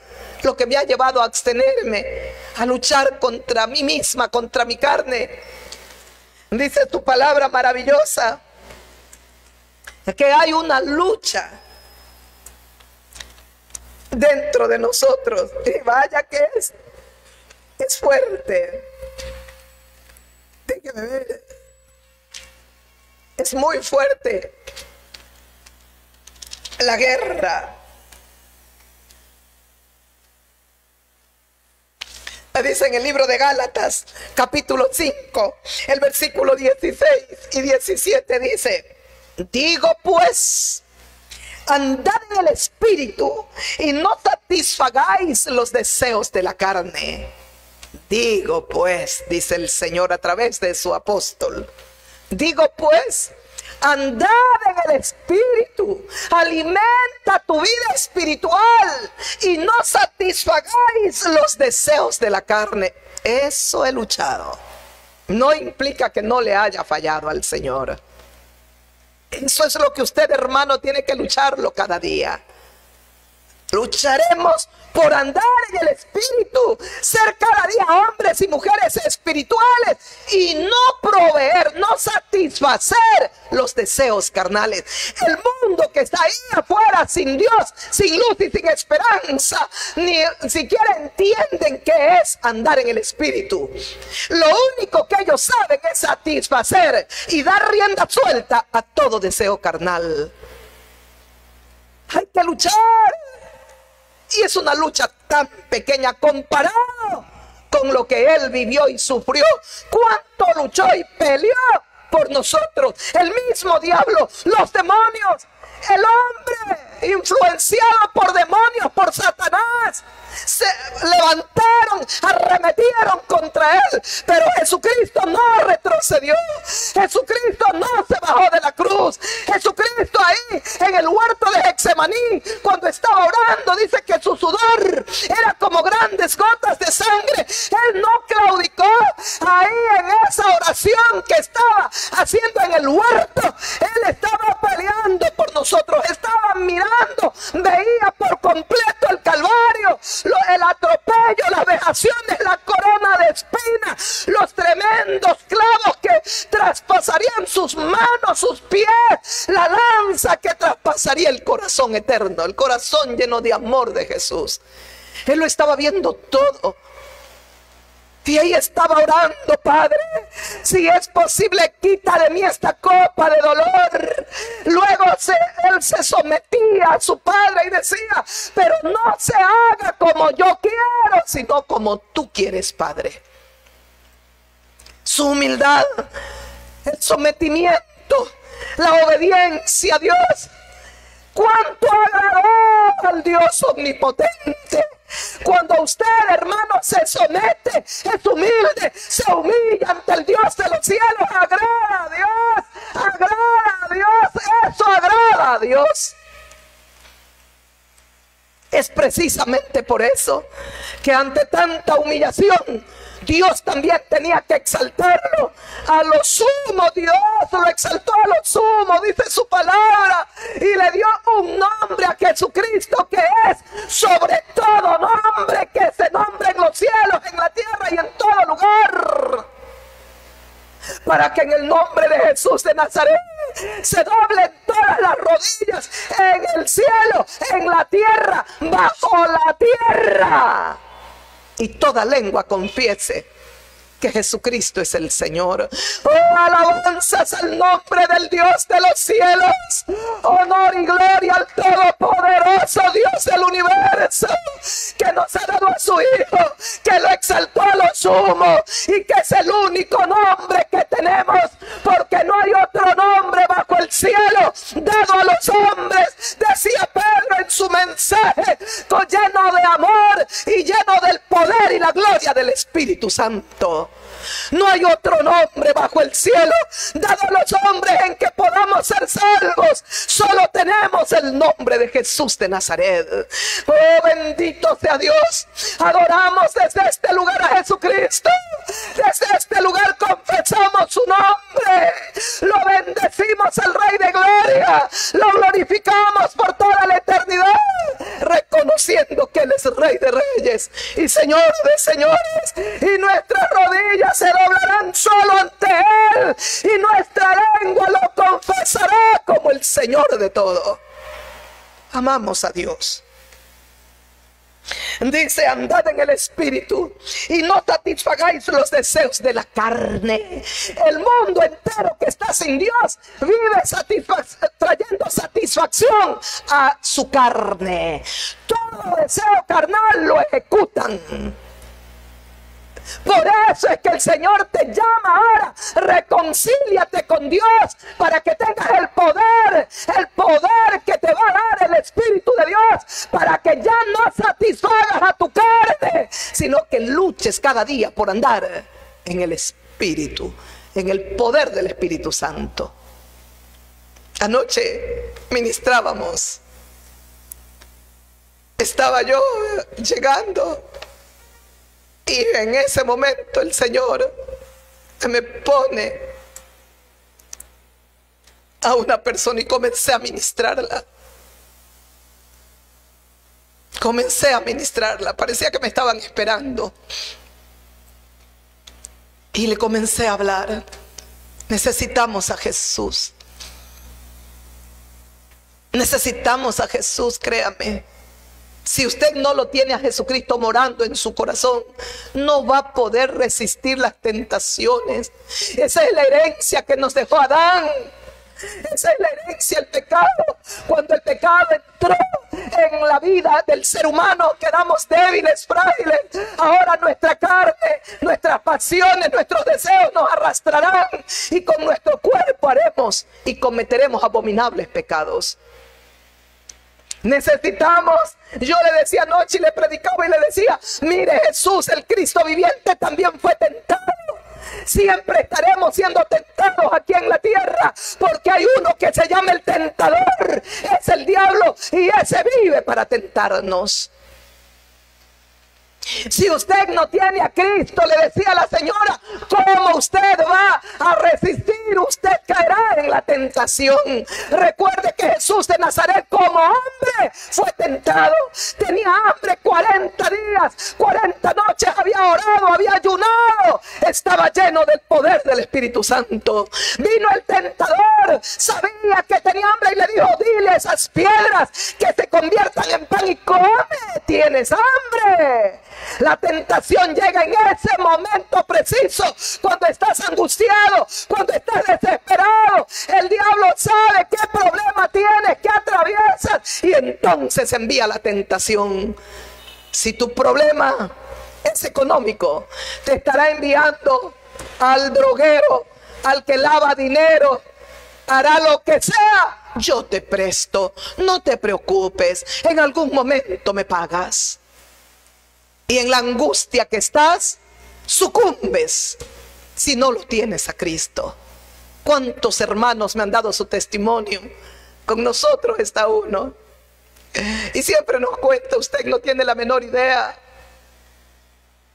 lo que me ha llevado a abstenerme, a luchar contra mí misma, contra mi carne. Dice tu palabra maravillosa que hay una lucha dentro de nosotros, y vaya que es fuerte. Déjeme ver. Es muy fuerte la guerra. Dice en el libro de Gálatas, capítulo 5, el versículo 16 y 17, dice: digo pues, andad en el Espíritu y no satisfagáis los deseos de la carne. Digo pues, dice el Señor a través de su apóstol, digo pues, andad en el Espíritu, alimenta tu vida espiritual y no satisfagáis los deseos de la carne. Eso he luchado. No implica que no le haya fallado al Señor. Eso es lo que usted, hermano, tiene que lucharlo cada día. Lucharemos por andar en el Espíritu, ser cada día hombres y mujeres espirituales y no proveer, no satisfacer los deseos carnales. El mundo que está ahí afuera sin Dios, sin luz y sin esperanza, ni siquiera entienden qué es andar en el Espíritu. Lo único que ellos saben es satisfacer y dar rienda suelta a todo deseo carnal. Hay que luchar. Y es una lucha tan pequeña comparado con lo que Él vivió y sufrió. Cuánto luchó y peleó por nosotros. El mismo diablo, los demonios, el hombre influenciado por demonios, por Satanás, se levantaron, arremetieron contra Él, pero Jesucristo no retrocedió. Jesucristo no se bajó de la cruz. Jesucristo ahí en el huerto de Getsemaní, cuando estaba orando, dice que su sudor era como grandes gotas de sangre. Él no claudicó ahí en esa oración que estaba haciendo en el huerto. Él estaba peleando por nosotros, estaba mirando, veía por completo el Calvario, el atropello, las vejaciones, la corona de espinas, los tremendos clavos que traspasarían sus manos, sus pies, la lanza que traspasaría el corazón eterno, el corazón lleno de amor de Jesús. Él lo estaba viendo todo. Y ahí estaba orando: Padre, si es posible, quita de mí esta copa de dolor. Luego él se sometía a su Padre y decía: pero no se haga como yo quiero, sino como tú quieres, Padre. Su humildad, el sometimiento, la obediencia a Dios. ¿Cuánto agradó al Dios omnipotente? Cuando usted, hermano, se somete, es humilde, se humilla ante el Dios de los cielos, agrada a Dios, agrada a Dios, eso agrada a Dios. Es precisamente por eso que ante tanta humillación, Dios también tenía que exaltarlo a lo sumo. Dios lo exaltó a lo sumo, dice su palabra, y le dio un nombre a Jesucristo que es sobre todo nombre, que se nombra en los cielos, en la tierra y en todo lugar, para que en el nombre de Jesús de Nazaret se doblen todas las rodillas, en el cielo, en la tierra, bajo la tierra, y toda lengua confiese que Jesucristo es el Señor. Oh, alabanzas al nombre del Dios de los cielos. Honor y gloria al todopoderoso Dios del universo, que nos ha dado a su Hijo, que lo exaltó a lo sumo y que es el único nombre que tenemos, porque no hay otro nombre bajo el cielo dado a los hombres, decía Pedro en su mensaje, lleno de amor y lleno del poder y la gloria del Espíritu Santo. No hay otro nombre bajo el cielo dado a los hombres en que podamos ser salvos. Solo tenemos el nombre de Jesús de Nazaret. Oh, bendito sea Dios. Adoramos desde este lugar a Jesucristo. Desde este lugar confesamos su nombre. Lo bendecimos al Rey de Gloria. Lo glorificamos por toda la eternidad, reconociendo que Él es Rey de Reyes y Señor de Señores. Y nuestras rodillas se doblarán solo ante Él, y nuestra lengua lo confesará como el Señor de todo. Amamos a Dios. Dice: andad en el Espíritu y no satisfagáis los deseos de la carne. El mundo entero que está sin Dios vive trayendo satisfacción a su carne. Todo deseo carnal lo ejecutan. Por eso es que el Señor te llama ahora: reconcíliate con Dios para que tengas el poder que te va a dar el Espíritu de Dios, para que ya no satisfagas a tu carne, sino que luches cada día por andar en el Espíritu, en el poder del Espíritu Santo. Anoche ministrábamos, estaba yo llegando, y en ese momento el Señor me pone a una persona y comencé a ministrarla. Comencé a ministrarla. Parecía que me estaban esperando. Y le comencé a hablar. Necesitamos a Jesús. Necesitamos a Jesús, créame. Si usted no lo tiene a Jesucristo morando en su corazón, no va a poder resistir las tentaciones. Esa es la herencia que nos dejó Adán. Esa es la herencia del pecado. Cuando el pecado entró en la vida del ser humano, quedamos débiles, frágiles. Ahora nuestra carne, nuestras pasiones, nuestros deseos nos arrastrarán, y con nuestro cuerpo haremos y cometeremos abominables pecados. Necesitamos, yo le decía anoche y le predicaba y le decía: mire, Jesús, el Cristo viviente, también fue tentado. Siempre estaremos siendo tentados aquí en la tierra, porque hay uno que se llama el tentador, es el diablo, y ese vive para tentarnos. Si usted no tiene a Cristo, le decía la señora, ¿cómo usted va a resistir? Usted caerá en la tentación. Recuerde que Jesús de Nazaret, como hombre, fue tentado. Tenía hambre 40 días, 40 noches, había orado, había ayunado. Estaba lleno del poder del Espíritu Santo. Vino el tentador, sabía que tenía hambre y le dijo: dile a esas piedras que se conviertan en pan y come. ¿Tienes hambre? La tentación llega en ese momento preciso, cuando estás angustiado, cuando estás desesperado. El diablo sabe qué problema tienes, qué atraviesas, y entonces envía la tentación. Si tu problema es económico, te estará enviando al droguero, al que lava dinero. Hará lo que sea, yo te presto, no te preocupes, en algún momento me pagas. Y en la angustia que estás, sucumbes si no lo tienes a Cristo. ¿Cuántos hermanos me han dado su testimonio? Con nosotros está uno, y siempre nos cuenta: usted no tiene la menor idea.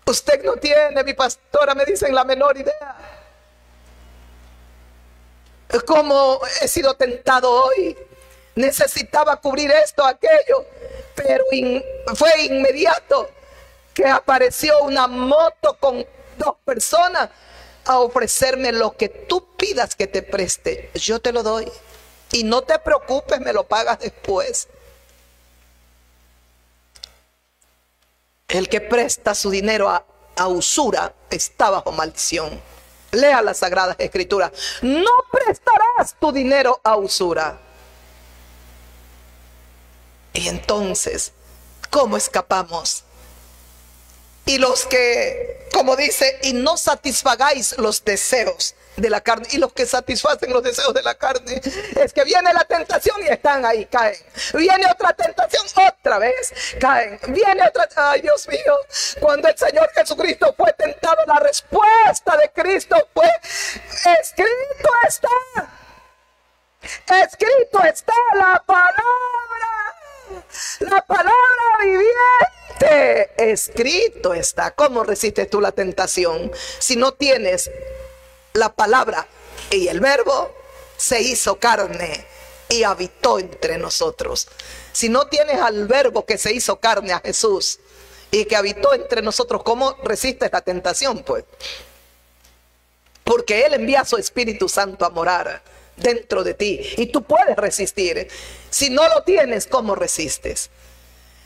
Usted no tiene, mi pastora me dice, la menor idea cómo he sido tentado hoy. Necesitaba cubrir esto, aquello, pero fue inmediato que apareció una moto con 2 personas a ofrecerme: lo que tú pidas que te preste, yo te lo doy, y no te preocupes, me lo pagas después. El que presta su dinero a usura está bajo maldición. Lea las Sagradas Escrituras. No prestarás tu dinero a usura. Y entonces, ¿cómo escapamos? Y los que, como dice, y no satisfagáis los deseos de la carne. Y los que satisfacen los deseos de la carne, es que viene la tentación y están ahí, caen. Viene otra tentación, otra vez caen. Viene otra, ay Dios mío, cuando el Señor Jesucristo fue tentado, la respuesta de Cristo fue: escrito está. Escrito está la palabra viviente. Escrito está. ¿Cómo resistes tú la tentación si no tienes la palabra? Y el verbo se hizo carne y habitó entre nosotros. Si no tienes al verbo que se hizo carne, a Jesús, y que habitó entre nosotros, ¿cómo resistes la tentación? Pues porque Él envía a su Espíritu Santo a morar dentro de ti y tú puedes resistir. Si no lo tienes, ¿cómo resistes?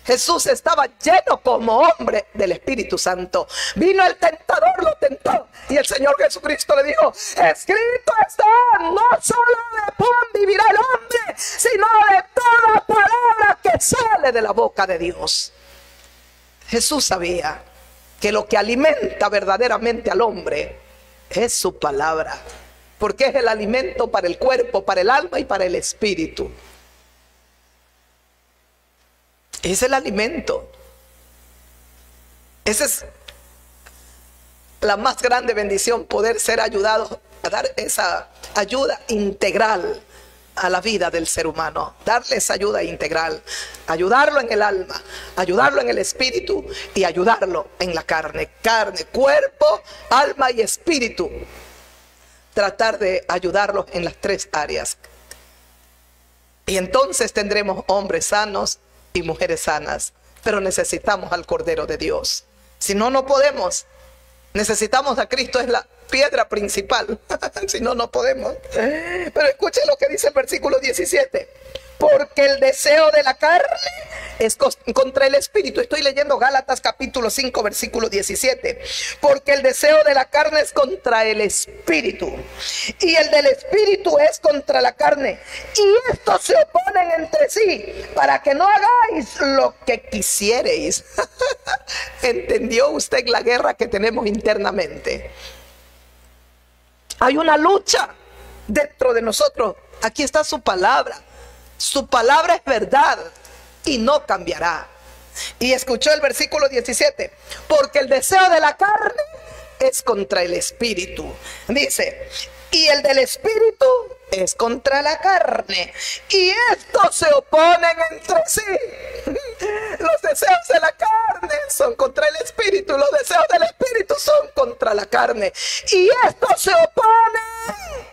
Jesús estaba lleno como hombre del Espíritu Santo. Vino el tentador, lo tentó, y el Señor Jesucristo le dijo: escrito está, no solo de pan vivirá el hombre, sino de toda palabra que sale de la boca de Dios. Jesús sabía que lo que alimenta verdaderamente al hombre es su palabra, porque es el alimento para el cuerpo, para el alma y para el espíritu. Es el alimento. Esa es la más grande bendición, poder ser ayudados a dar esa ayuda integral a la vida del ser humano. Darle esa ayuda integral, ayudarlo en el alma, ayudarlo en el espíritu y ayudarlo en la carne. Carne, cuerpo, alma y espíritu. Tratar de ayudarlos en las tres áreas. Y entonces tendremos hombres sanos y mujeres sanas. Pero necesitamos al Cordero de Dios. Si no, no podemos. Necesitamos a Cristo, es la piedra principal. Si no, no podemos. Pero escuchen lo que dice el versículo 17. Porque el deseo de la carne es contra el espíritu. Estoy leyendo Gálatas capítulo 5 versículo 17. Porque el deseo de la carne es contra el espíritu, y el del espíritu es contra la carne, y estos se oponen entre sí para que no hagáis lo que quisiereis. ¿Entendió usted la guerra que tenemos internamente? Hay una lucha dentro de nosotros. Aquí está su palabra. Su palabra es verdad y no cambiará. Y escuchó el versículo 17. Porque el deseo de la carne es contra el espíritu. Dice: y el del espíritu es contra la carne, y estos se oponen entre sí. Los deseos de la carne son contra el espíritu, los deseos del espíritu son contra la carne, y estos se oponen.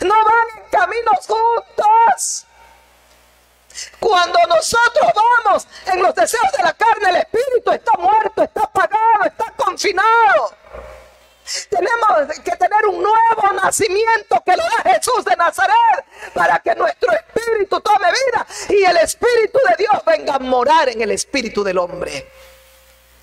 No van en caminos juntos. Cuando nosotros vamos en los deseos de la carne, el espíritu está muerto, está apagado, está confinado. Tenemos que tener un nuevo nacimiento que lo da Jesús de Nazaret, para que nuestro espíritu tome vida y el Espíritu de Dios venga a morar en el espíritu del hombre.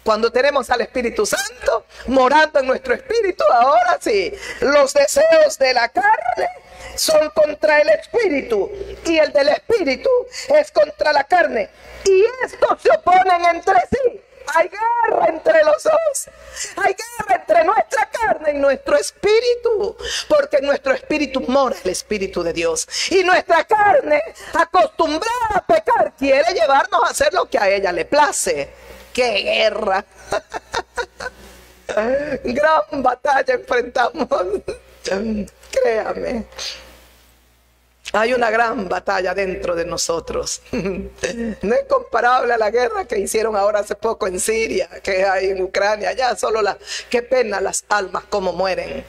Cuando tenemos al Espíritu Santo morando en nuestro espíritu, ahora sí, los deseos de la carne son contra el espíritu, y el del espíritu es contra la carne, y estos se oponen entre sí. Hay guerra entre los dos. Hay guerra entre nuestra carne y nuestro espíritu, porque en nuestro espíritu mora el Espíritu de Dios, y nuestra carne, acostumbrada a pecar, quiere llevarnos a hacer lo que a ella le place. ¡Qué guerra! Gran batalla enfrentamos. Créame, hay una gran batalla dentro de nosotros. No es comparable a la guerra que hicieron ahora hace poco en Siria, que hay en Ucrania. Ya solo qué pena las almas como mueren.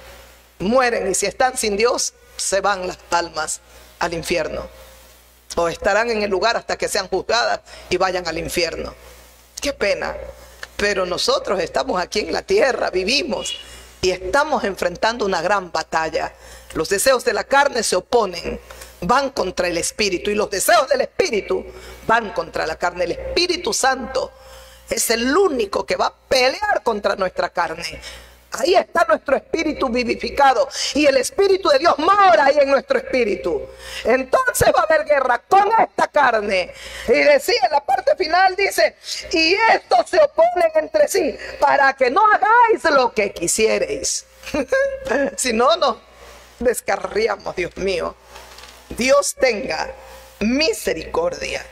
Mueren, y si están sin Dios, se van las almas al infierno. O estarán en el lugar hasta que sean juzgadas y vayan al infierno. Qué pena. Pero nosotros estamos aquí en la tierra, vivimos y estamos enfrentando una gran batalla. Los deseos de la carne se oponen, van contra el espíritu, y los deseos del espíritu van contra la carne. El Espíritu Santo es el único que va a pelear contra nuestra carne. Ahí está nuestro espíritu vivificado y el Espíritu de Dios mora ahí en nuestro espíritu. Entonces va a haber guerra con esta carne. Y decía en la parte final, dice, y estos se oponen entre sí para que no hagáis lo que quisierais. Si no, nos descarriamos, Dios mío. Dios tenga misericordia.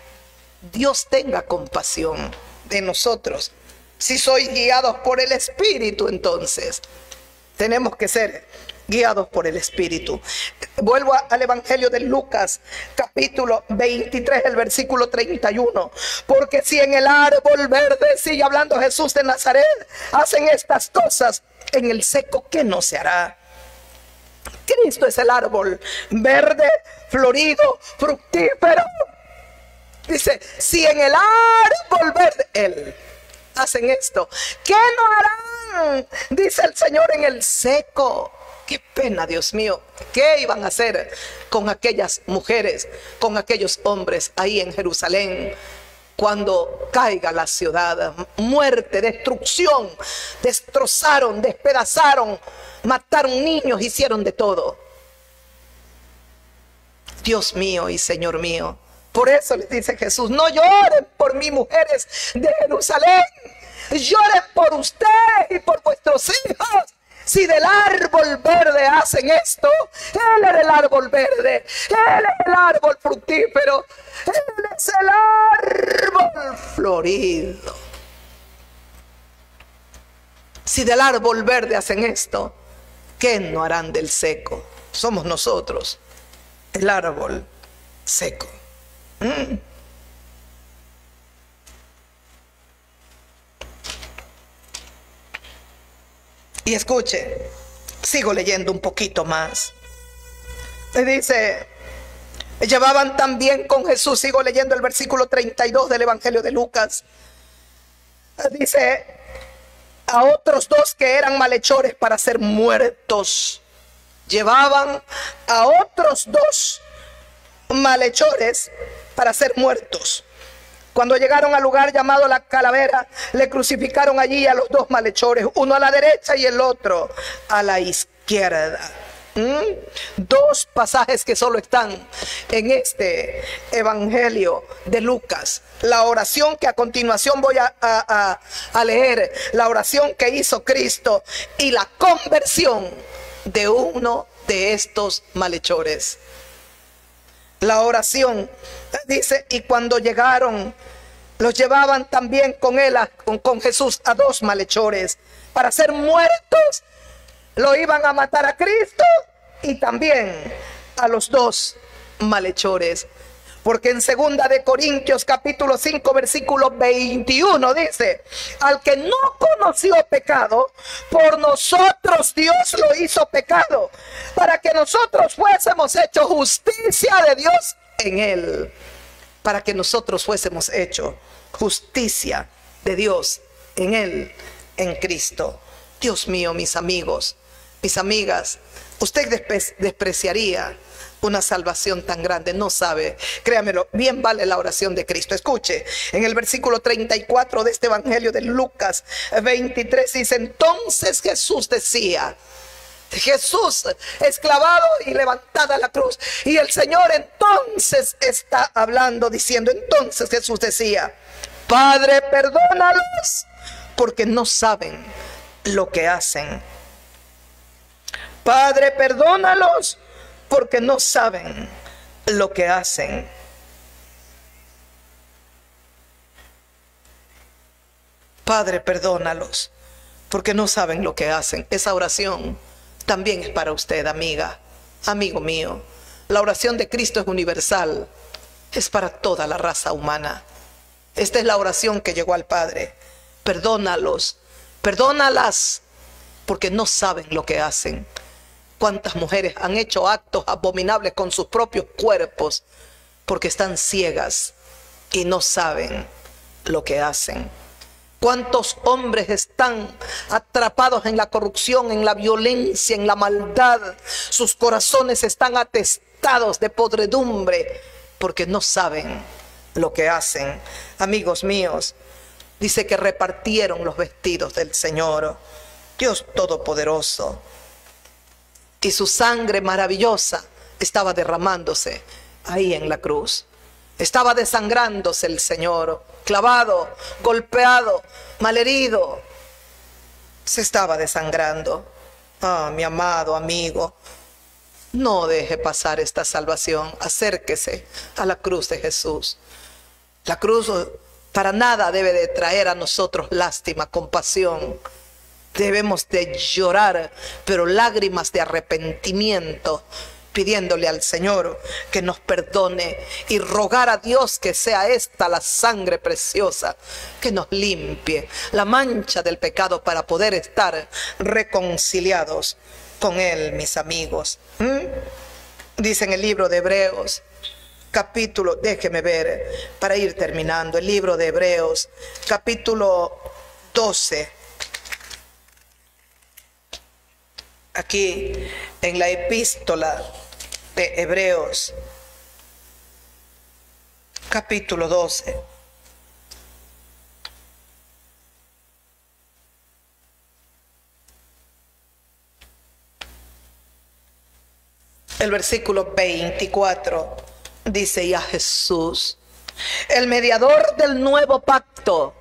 Dios tenga compasión de nosotros. Si sois guiados por el Espíritu, entonces tenemos que ser guiados por el Espíritu. Vuelvo al Evangelio de Lucas, capítulo 23, el versículo 31. Porque si en el árbol verde, sigue hablando Jesús de Nazaret, hacen estas cosas, en el seco, ¿qué no se hará? Cristo es el árbol verde, florido, fructífero. Dice, si en el árbol verde, Él hacen esto, ¿qué no harán? Dice el Señor, en el seco. Qué pena, Dios mío. ¿Qué iban a hacer con aquellas mujeres, con aquellos hombres ahí en Jerusalén cuando caiga la ciudad? Muerte, destrucción, destrozaron, despedazaron, mataron niños, hicieron de todo. Dios mío y Señor mío. Por eso les dice Jesús, no lloren por mí, mujeres de Jerusalén, lloren por ustedes y por vuestros hijos. Si del árbol verde hacen esto, Él es el árbol verde, Él es el árbol fructífero, Él es el árbol florido. Si del árbol verde hacen esto, ¿qué no harán del seco? Somos nosotros, el árbol seco. Y escuche, sigo leyendo un poquito más. Le dice, llevaban también con Jesús, sigo leyendo el versículo 32 del Evangelio de Lucas. Dice, a otros dos que eran malhechores para ser muertos. Llevaban a otros dos malhechores para ser muertos. Cuando llegaron al lugar llamado La Calavera, le crucificaron allí a los dos malhechores, uno a la derecha y el otro a la izquierda. Dos pasajes que solo están en este Evangelio de Lucas. La oración que a continuación voy a leer, la oración que hizo Cristo y la conversión de uno de estos malhechores. La oración dice, y cuando llegaron, los llevaban también con él, con Jesús, a dos malhechores para ser muertos. Lo iban a matar a Cristo y también a los dos malhechores. Porque en 2 de Corintios capítulo 5 versículo 21 dice, al que no conoció pecado, por nosotros Dios lo hizo pecado, para que nosotros fuésemos hechos justicia de Dios en él. Para que nosotros fuésemos hechos justicia de Dios en él, en Cristo. Dios mío, mis amigos, mis amigas, usted despreciaría una salvación tan grande, no sabe, créamelo, bien vale la oración de Cristo. Escuche, en el versículo 34 de este Evangelio de Lucas 23 dice, entonces Jesús decía, Jesús esclavado y levantada la cruz, y el Señor entonces está hablando diciendo, entonces Jesús decía, Padre, perdónalos porque no saben lo que hacen. Padre, perdónalos porque no saben lo que hacen. Padre, perdónalos porque no saben lo que hacen. Esa oración también es para usted, amiga, amigo mío. La oración de Cristo es universal, es para toda la raza humana. Esta es la oración que llegó al Padre. Perdónalos, perdónalas porque no saben lo que hacen. ¿Cuántas mujeres han hecho actos abominables con sus propios cuerpos porque están ciegas y no saben lo que hacen? ¿Cuántos hombres están atrapados en la corrupción, en la violencia, en la maldad? Sus corazones están atestados de podredumbre porque no saben lo que hacen. Amigos míos, Dice que repartieron los vestidos del Señor, Dios Todopoderoso. Y su sangre maravillosa estaba derramándose ahí en la cruz. Estaba desangrándose el Señor, clavado, golpeado, malherido. Se estaba desangrando. Ah, mi amado amigo, no deje pasar esta salvación. Acérquese a la cruz de Jesús. La cruz para nada debe de traer a nosotros lástima, compasión. Debemos de llorar, pero lágrimas de arrepentimiento, pidiéndole al Señor que nos perdone y rogar a Dios que sea esta la sangre preciosa que nos limpie la mancha del pecado para poder estar reconciliados con Él, mis amigos. Dice en el libro de Hebreos, capítulo, déjeme ver para ir terminando, el libro de Hebreos, capítulo 12. Aquí en la epístola de Hebreos, capítulo 12. El versículo 24 dice: y a Jesús, el mediador del nuevo pacto,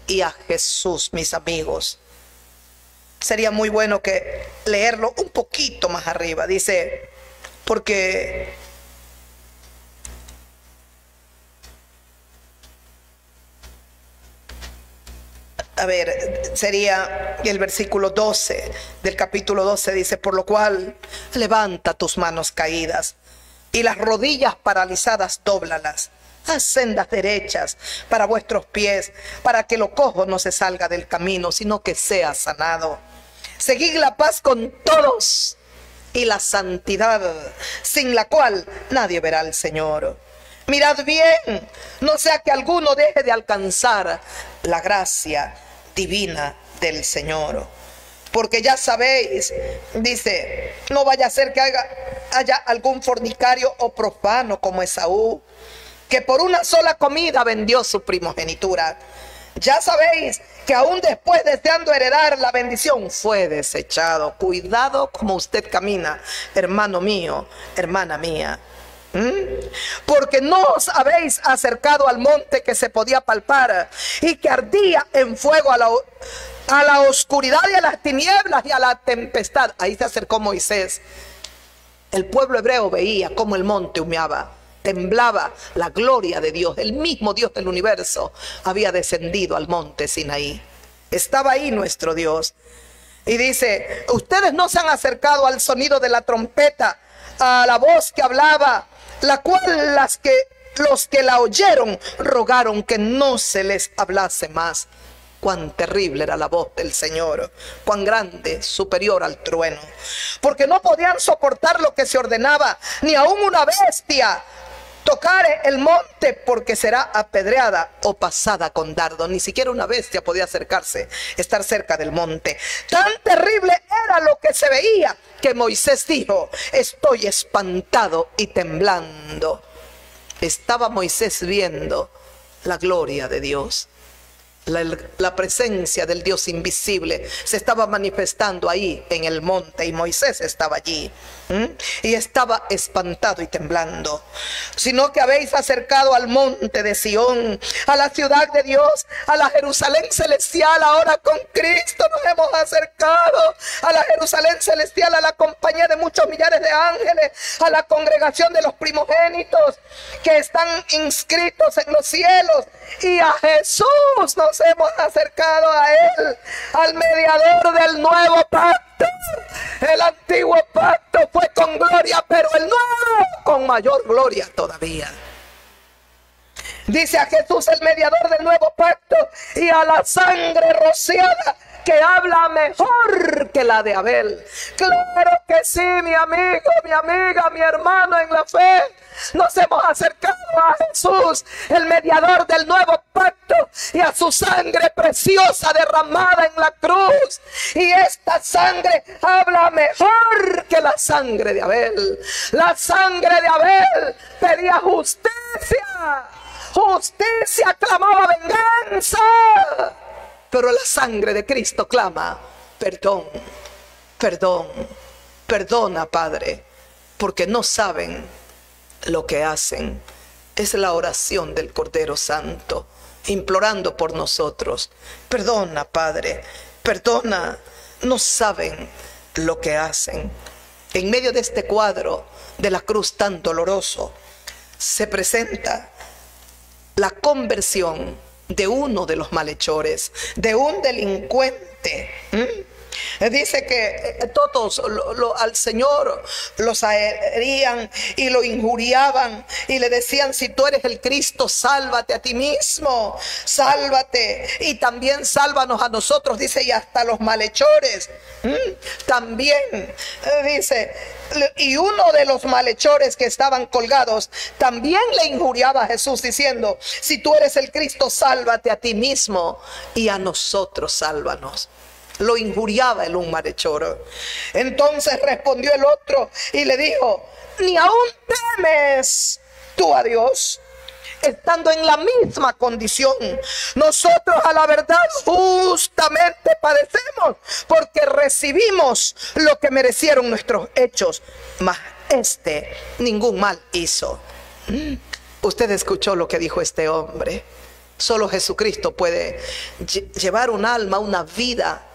y a Jesús, mis amigos. Sería muy bueno que leerlo un poquito más arriba. Dice, porque a ver, sería el versículo 12 del capítulo 12, dice: por lo cual levanta tus manos caídas y las rodillas paralizadas dóblalas. Haz sendas derechas para vuestros pies, para que lo cojo no se salga del camino, sino que sea sanado. Seguid la paz con todos y la santidad, sin la cual nadie verá al Señor. Mirad bien, no sea que alguno deje de alcanzar la gracia divina del Señor. Porque ya sabéis, dice, no vaya a ser que haya algún fornicario o profano como Esaú, que por una sola comida vendió su primogenitura. Ya sabéis que aún después, deseando heredar la bendición, fue desechado. Cuidado como usted camina, hermano mío, hermana mía. Porque no os habéis acercado al monte que se podía palpar y que ardía en fuego, a la oscuridad y a las tinieblas y a la tempestad. Ahí se acercó Moisés. El pueblo hebreo veía cómo el monte humeaba, temblaba la gloria de Dios. El mismo Dios del universo había descendido al monte Sinaí. Estaba ahí nuestro Dios. Y dice: ustedes no se han acercado al sonido de la trompeta, a la voz que hablaba, la cual los que la oyeron rogaron que no se les hablase más. Cuán terrible era la voz del Señor, cuán grande, superior al trueno. Porque no podían soportar lo que se ordenaba, ni aun una bestia tocare el monte, porque será apedreada o pasada con dardo. Ni siquiera una bestia podía acercarse, estar cerca del monte. Tan terrible era lo que se veía, que Moisés dijo: estoy espantado y temblando. Estaba Moisés viendo la gloria de Dios. La presencia del Dios invisible se estaba manifestando ahí en el monte, y Moisés estaba allí. Y estaba espantado y temblando. Sino que habéis acercado al monte de Sión, a la ciudad de Dios, a la Jerusalén celestial. Ahora con Cristo nos hemos acercado a la Jerusalén celestial, a la compañía de muchos millares de ángeles, a la congregación de los primogénitos que están inscritos en los cielos. Y a Jesús nos hemos acercado, a Él, al mediador del nuevo pacto. El antiguo pacto fue con gloria, pero el nuevo con mayor gloria todavía. Dice: a Jesús, el mediador del nuevo pacto, y a la sangre rociada, que habla mejor que la de Abel. Claro que sí, mi amigo, mi amiga, mi hermano en la fe. Nos hemos acercado a Jesús, el mediador del nuevo pacto, y a su sangre preciosa derramada en la cruz. Y esta sangre habla mejor que la sangre de Abel. La sangre de Abel pedía justicia. justicia clamaba venganza, pero la sangre de Cristo clama perdón, perdón, perdona, Padre, porque no saben lo que hacen. Es la oración del Cordero Santo, implorando por nosotros. Perdona, Padre, perdona, no saben lo que hacen. En medio de este cuadro de la cruz tan doloroso, se presenta la conversión de uno de los malhechores, de un delincuente. Dice que todos al Señor los herían y lo injuriaban y le decían: si tú eres el Cristo, sálvate a ti mismo, sálvate y también sálvanos a nosotros. Dice, y hasta los malhechores también, dice, y uno de los malhechores que estaban colgados también le injuriaba a Jesús diciendo: si tú eres el Cristo, sálvate a ti mismo y a nosotros sálvanos. Lo injuriaba el un malhechor. Entonces respondió el otro y le dijo: ¿ni aún temes tú a Dios, estando en la misma condición? Nosotros a la verdad justamente padecemos, porque recibimos lo que merecieron nuestros hechos, mas este ningún mal hizo. Usted escuchó lo que dijo este hombre. Solo Jesucristo puede llevar un alma, una vida,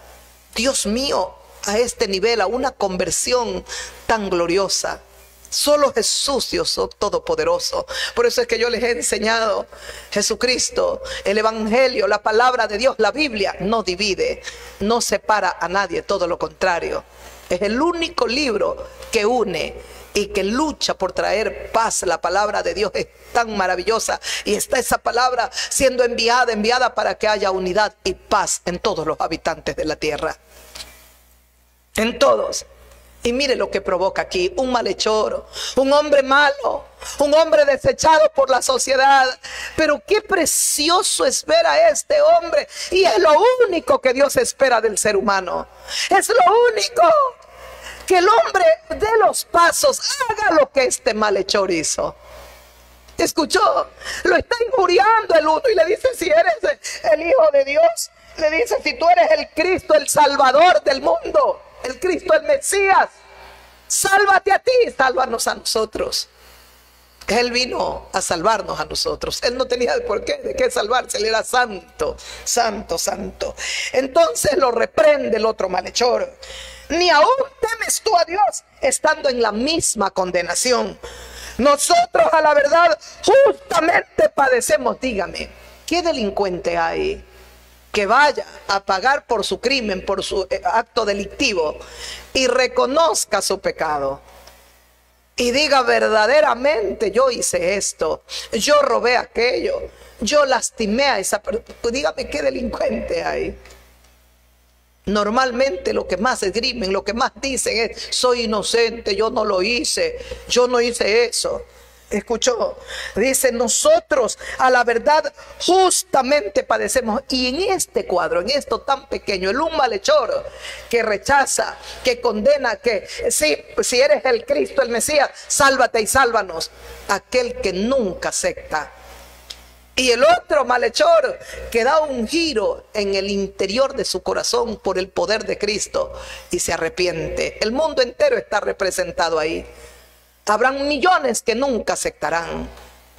Dios mío, a este nivel, a una conversión tan gloriosa. Solo Jesús, Dios Todopoderoso. Por eso es que yo les he enseñado: Jesucristo, el Evangelio, la palabra de Dios, la Biblia, no divide, no separa a nadie, todo lo contrario. Es el único libro que une y que lucha por traer paz. La palabra de Dios es tan maravillosa y está esa palabra siendo enviada para que haya unidad y paz en todos los habitantes de la tierra, en todos. Y mire lo que provoca aquí: un malhechor, un hombre malo, un hombre desechado por la sociedad. Pero qué precioso es ver a este hombre, y es lo único que Dios espera del ser humano. Es lo único, que el hombre dé los pasos, haga lo que este malhechor hizo. ¿Escuchó? Lo está injuriando el uno y le dice: si eres el Hijo de Dios, le dice: si tú eres el Cristo, el Salvador del mundo, el Cristo, el Mesías, sálvate a ti, sálvanos a nosotros. Él vino a salvarnos a nosotros. Él no tenía de qué salvarse. Él era santo, santo, santo. Entonces lo reprende el otro malhechor: ¿ni aún temes tú a Dios, estando en la misma condenación? Nosotros a la verdad justamente padecemos. Dígame, ¿qué delincuente hay que vaya a pagar por su crimen, por su acto delictivo, y reconozca su pecado y diga: verdaderamente yo hice esto, yo robé aquello, yo lastimé a esa persona? Dígame, ¿qué delincuente hay? Normalmente lo que más esgrimen, lo que más dicen es: soy inocente, yo no lo hice, yo no hice eso. ¿Escuchó? Dice: nosotros a la verdad justamente padecemos. Y en este cuadro, en esto tan pequeño, el un malhechor que rechaza, que condena, que sí, si eres el Cristo, el Mesías, sálvate y sálvanos. Aquel que nunca acepta. Y el otro malhechor que da un giro en el interior de su corazón por el poder de Cristo y se arrepiente. El mundo entero está representado ahí. Habrán millones que nunca aceptarán.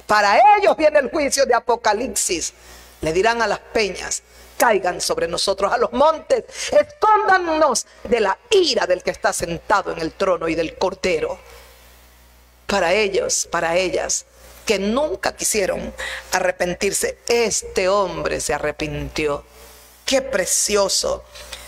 Para ellos viene el juicio de Apocalipsis. Le dirán a las peñas: caigan sobre nosotros, a los montes, escóndanos de la ira del que está sentado en el trono y del Cordero. Para ellos, para ellas, que nunca quisieron arrepentirse, este hombre se arrepintió. ¡Qué precioso!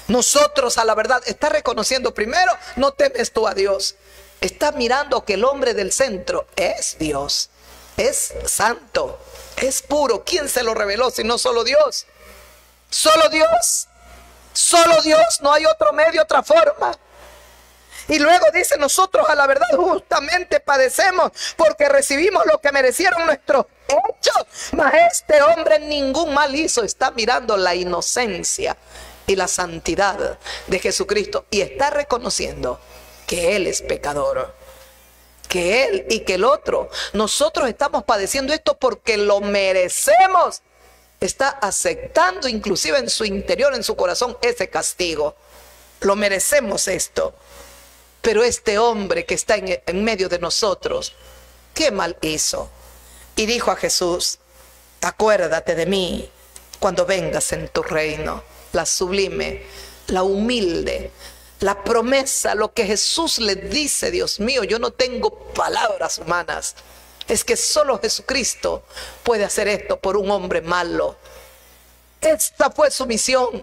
Nosotros a la verdad está reconociendo primero: no temes tú a Dios. Está mirando que el hombre del centro es Dios, es santo, es puro. ¿Quién se lo reveló si no solo Dios? Solo Dios, solo Dios, no hay otro medio, otra forma. Y luego dice: nosotros a la verdad justamente padecemos, porque recibimos lo que merecieron nuestros hechos, mas este hombre ningún mal hizo. Está mirando la inocencia y la santidad de Jesucristo y está reconociendo que Él es pecador. que él y que el otro. Nosotros estamos padeciendo esto porque lo merecemos. Está aceptando inclusive en su interior, en su corazón, ese castigo. Lo merecemos esto. Pero este hombre que está en medio de nosotros, ¿qué mal hizo? Y dijo a Jesús: acuérdate de mí cuando vengas en tu reino. La sublime, la humilde, la promesa, lo que Jesús le dice. Dios mío, yo no tengo palabras humanas. Es que solo Jesucristo puede hacer esto por un hombre malo. Esta fue su misión: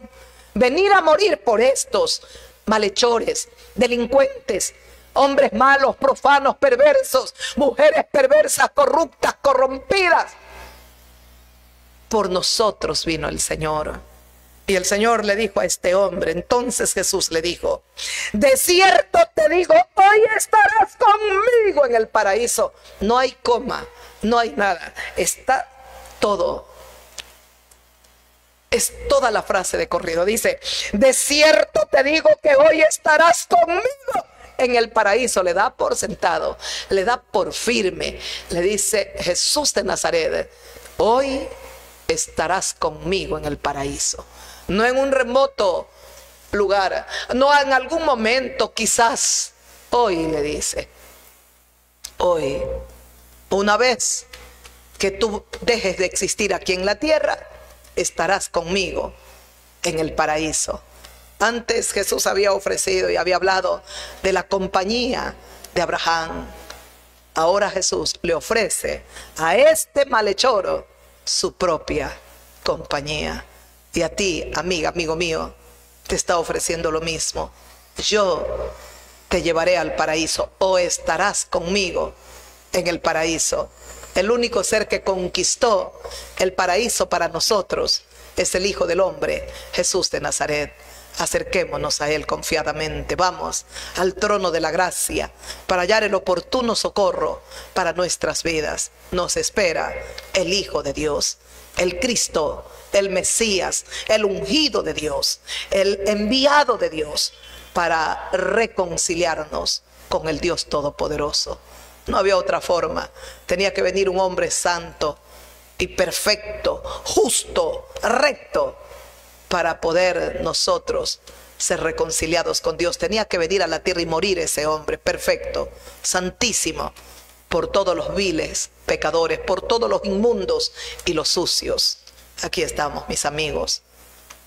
venir a morir por estos malhechores, delincuentes, hombres malos, profanos, perversos, mujeres perversas, corruptas, corrompidas. Por nosotros vino el Señor. Y el Señor le dijo a este hombre, entonces Jesús le dijo: de cierto te digo, hoy estarás conmigo en el paraíso. No hay coma, no hay nada, está todo. Es toda la frase de corrido. Dice: de cierto te digo que hoy estarás conmigo en el paraíso. Le da por sentado, le da por firme. Le dice Jesús de Nazaret: hoy estarás conmigo en el paraíso. No en un remoto lugar, no en algún momento, quizás. Hoy, le dice, hoy, una vez que tú dejes de existir aquí en la tierra, estarás conmigo en el paraíso. Antes Jesús había ofrecido y había hablado de la compañía de Abraham. Ahora Jesús le ofrece a este malhechor su propia compañía. Y a ti, amiga, amigo mío, te está ofreciendo lo mismo. Yo te llevaré al paraíso, o estarás conmigo en el paraíso. El único ser que conquistó el paraíso para nosotros es el Hijo del Hombre, Jesús de Nazaret. Acerquémonos a Él confiadamente. Vamos al trono de la gracia para hallar el oportuno socorro para nuestras vidas. Nos espera el Hijo de Dios, el Cristo, el Mesías, el ungido de Dios, el enviado de Dios para reconciliarnos con el Dios Todopoderoso. No había otra forma. Tenía que venir un hombre santo y perfecto, justo, recto, para poder nosotros ser reconciliados con Dios. Tenía que venir a la tierra y morir ese hombre perfecto, santísimo, por todos los viles pecadores, por todos los inmundos y los sucios. Aquí estamos, mis amigos,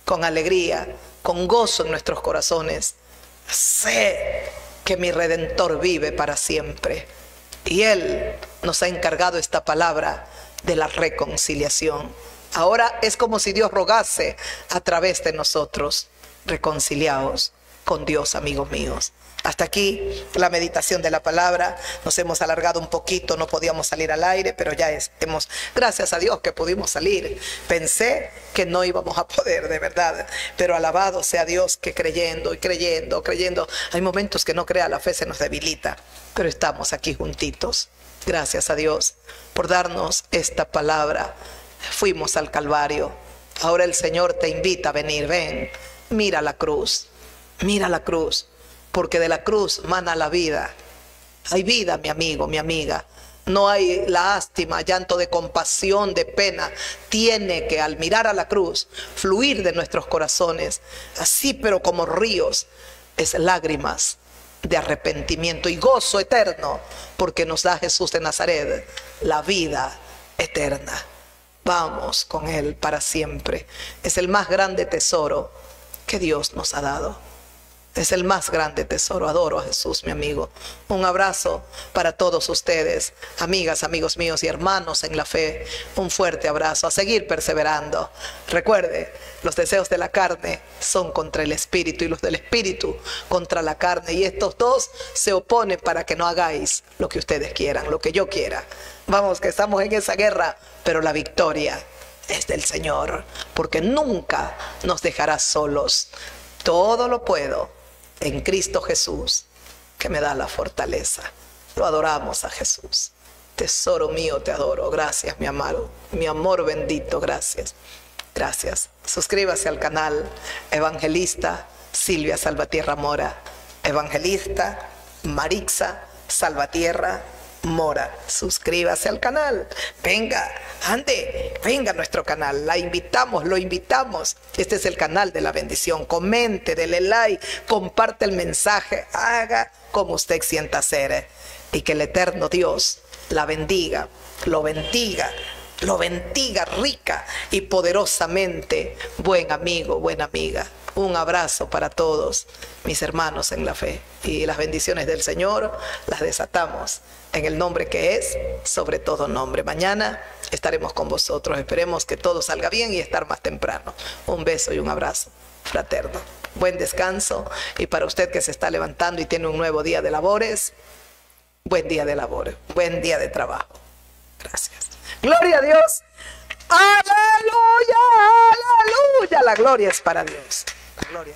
con alegría, con gozo en nuestros corazones. Sé que mi Redentor vive para siempre. Y Él nos ha encargado esta palabra de la reconciliación. Ahora es como si Dios rogase a través de nosotros: reconciliaos con Dios, amigos míos. Hasta aquí la meditación de la palabra. Nos hemos alargado un poquito, no podíamos salir al aire, pero ya hemos, gracias a Dios que pudimos salir. Pensé que no íbamos a poder, de verdad, pero alabado sea Dios que creyendo y creyendo, hay momentos que no crea, la fe se nos debilita, pero estamos aquí juntitos. Gracias a Dios por darnos esta palabra. Fuimos al Calvario. Ahora el Señor te invita a venir. Ven, mira la cruz, porque de la cruz mana la vida. Hay vida, mi amigo, mi amiga. No hay lástima, llanto de compasión, de pena. Tiene que, al mirar a la cruz, fluir de nuestros corazones, así pero como ríos, es lágrimas de arrepentimiento y gozo eterno, porque nos da Jesús de Nazaret la vida eterna. Vamos con Él para siempre. Es el más grande tesoro que Dios nos ha dado. Es el más grande tesoro. Adoro a Jesús, mi amigo. Un abrazo para todos ustedes, amigas, amigos míos y hermanos en la fe. Un fuerte abrazo. A seguir perseverando. Recuerde, los deseos de la carne son contra el espíritu y los del espíritu contra la carne. Y estos dos se oponen para que no hagáis lo que ustedes quieran, lo que yo quiera. Vamos, que estamos en esa guerra, pero la victoria es del Señor, porque nunca nos dejará solos. Todo lo puedo en Cristo Jesús, que me da la fortaleza. Lo adoramos a Jesús. Tesoro mío, te adoro. Gracias, mi amado, mi amor bendito, gracias. Gracias. Suscríbase al canal Evangelista Silvia Salvatierra Mora. Evangelista Marixa Salvatierra Mora. Suscríbase al canal. Venga, ande, venga a nuestro canal. La invitamos, lo invitamos. Este es el canal de la bendición. Comente, dele like, comparte el mensaje. Haga como usted sienta hacer. Y que el eterno Dios la bendiga, lo bendiga rica y poderosamente. Buen amigo, buena amiga. Un abrazo para todos mis hermanos en la fe. Y las bendiciones del Señor las desatamos en el nombre que es sobre todo nombre. Mañana estaremos con vosotros. Esperemos que todo salga bien y estar más temprano. Un beso y un abrazo fraterno. Buen descanso. Y para usted que se está levantando y tiene un nuevo día de labores, buen día de labores, buen día de trabajo. Gracias. Gloria a Dios. Aleluya, aleluya. La gloria es para Dios. La gloria.